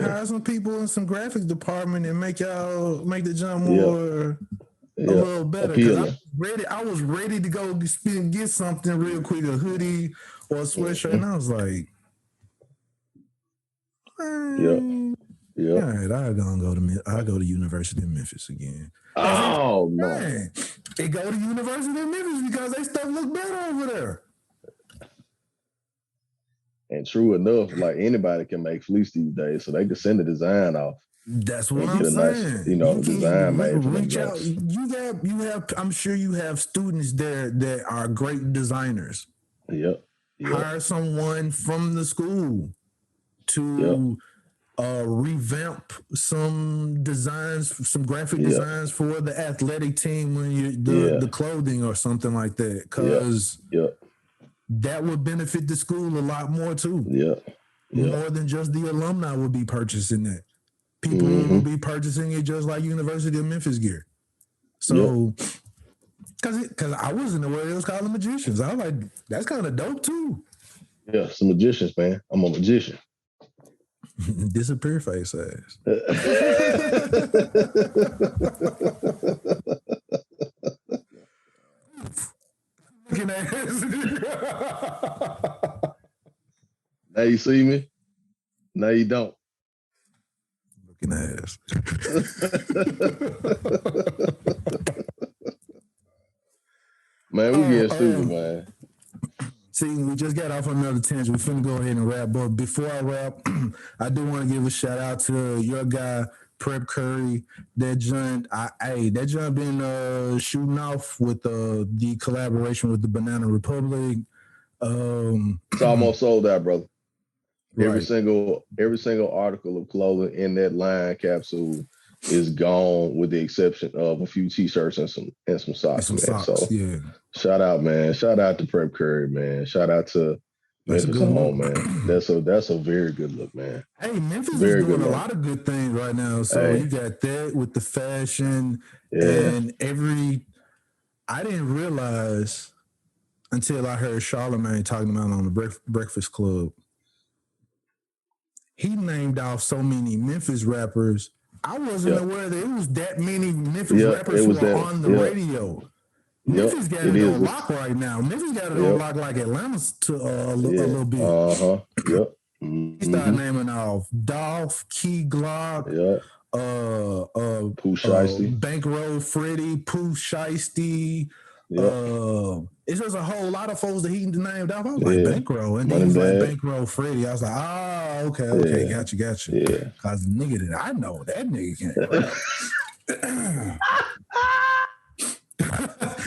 hire some people in some graphics department and make the jump more a little better. Because I was ready to go get something real quick, a hoodie or a sweatshirt, and I was like, all right, I'll go to University of Memphis again. Oh no. Man, they go to University of Memphis because they stuff look better over there. And true enough, like anybody can make fleece these days, so they can send the design off. That's what I'm saying. Nice, design made. Reach out. You have. I'm sure you have students there that are great designers. Yep. Hire someone from the school to revamp some designs, some graphic designs for the athletic team when the clothing or something like that, because that would benefit the school a lot more too. More than just the alumni would be purchasing that. People will be purchasing it just like University of Memphis gear. So, because I wasn't aware it was called the Magicians. I was like, that's kind of dope too. Yeah, some magicians, man. I'm a magician. Disappear face ass. Looking ass. Now you see me. Now you don't. Looking ass. Man, we getting stupid, man. See, we just got off on another tangent. We're finna go ahead and wrap. But before I wrap, I do want to give a shout out to your guy, Prep Curry. That joint been shooting off with the collaboration with the Banana Republic. It's almost sold out, brother. Right. Every single article of clothing in that line capsule is gone, with the exception of a few t-shirts and some socks. So yeah. Shout out, man. Shout out to Prep Curry, man. Shout out to Memphis home, man. That's a very good look, man. Hey, Memphis is doing a lot of good things right now. So you got that with the fashion and I didn't realize until I heard Charlamagne talking about on the Breakfast Club. He named off so many Memphis rappers. I wasn't aware that it was that many Memphis rappers who are on the radio. Memphis got it on lock right now. Memphis got it on lock like Atlanta's to a little bit. Mm-hmm. He started naming off Dolph, Key Glock, Pooh Shiesty, Bankroll Freddy, Pooh Shiesty. It's just a whole lot of folks that he named off. I was like, Bankroll. And then he was like, Bankroll Freddy. I was like, okay, got you. Yeah. Because nigga that I know, that nigga can't.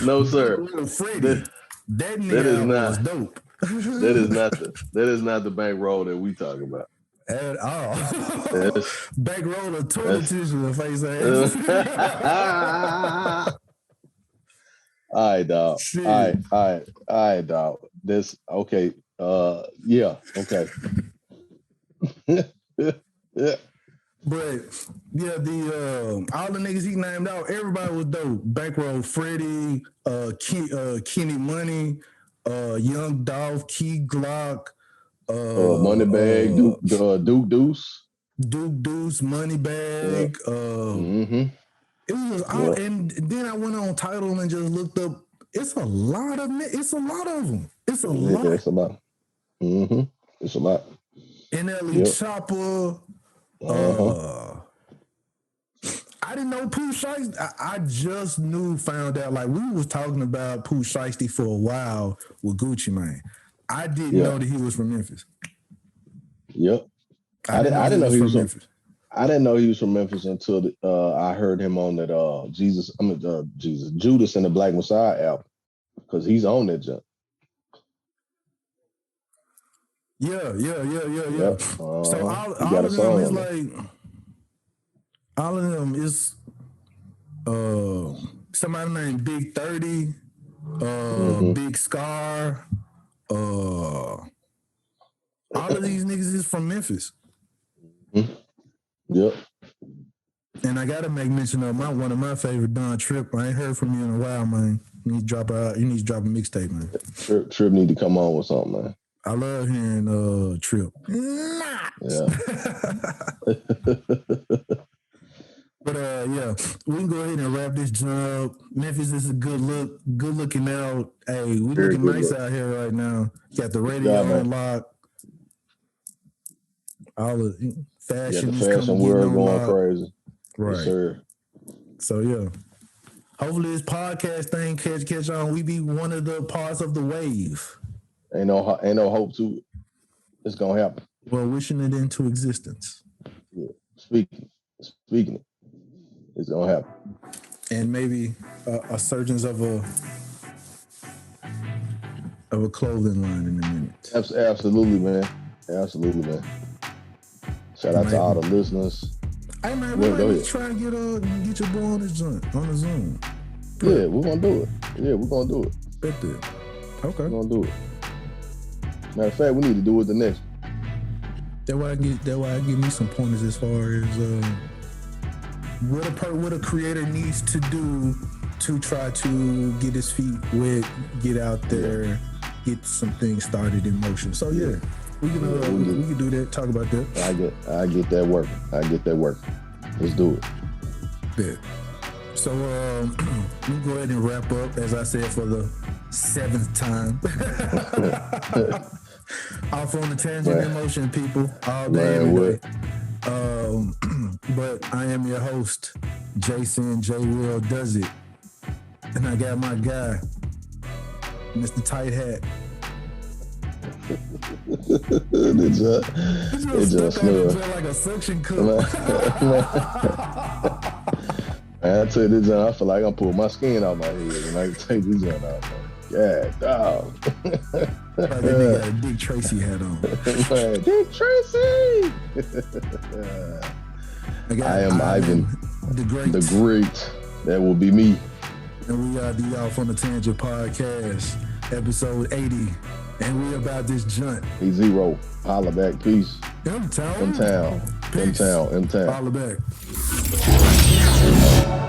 No, sir. Freddy. That nigga was dope. That is not the Bankroll that we talking about. At all. Bankroll of toilet tissue in face ass. All right, dog. All right, dog. This okay. Okay. But yeah, all the niggas he named out, everybody was dope. Bankroll Freddy, Kenny Money, Young Dolph, Key Glock, Moneybag, Duke Deuce, Moneybag. It was all, and then I went on Tidal and just looked up. It's a lot of them. It's a lot. It's a lot. It's a lot. NLE Chopper. I didn't know Pooh Shiesty. I just found out. Like, we was talking about Pooh Shiesty for a while with Gucci Mane. I didn't know that he was from Memphis. Yep. I didn't know he was from Memphis. I didn't know he was from Memphis until I heard him on that Judas and the Black Messiah album, because he's on that jump. Yeah. So all of them is somebody named Big 30, Big Scar. All of these niggas is from Memphis. Yep. And I gotta make mention of one of my favorite, Don Tripp. I ain't heard from you in a while, man. You need to drop a mixtape, man. Trip need to come on with something, man. I love hearing Trip. Yeah. But we can go ahead and wrap this job. Memphis is a good looking out. Hey, we looking nice out here right now. Got the radio on lock. All the fashion. The fashion world going crazy. Right. Yes, sir. So yeah. Hopefully this podcast thing catch on. We be one of the parts of the wave. Ain't no hope to it. It's gonna happen. Well, wishing it into existence. Yeah. Speaking it. It's gonna happen. And maybe a surgeons of a clothing line in a minute. Absolutely, man. Shout out to all the listeners. Hey man, we're try and get your boy on the Zoom. Yeah, we're gonna do it. Bet that. Okay. We're gonna do it. Matter of fact, we need to do it the next. That way I give me some pointers as far as what a creator needs to do to try to get his feet wet, get out there, get some things started in motion. So yeah, we can do that. Talk about that. I get that work. Let's do it. Bet. So we go ahead and wrap up, as I said, for the 7th time. Off on the tangent in motion, people, all day, every day. But I am your host, Jason J. Will Does It. And I got my guy, Mr. Tight Hat. It's just like a suction cup. I tell you this, I feel like I'm pulling my skin out my head and I can take this one out. Yeah, dog. That nigga got a Dick Tracy hat on. Dick Tracy! I am Ivan, the great. That will be me. And we are the Off on the Tangent podcast, episode 80. And we about this joint. E0, holla back, peace. M-Town. Holla back. Holla back.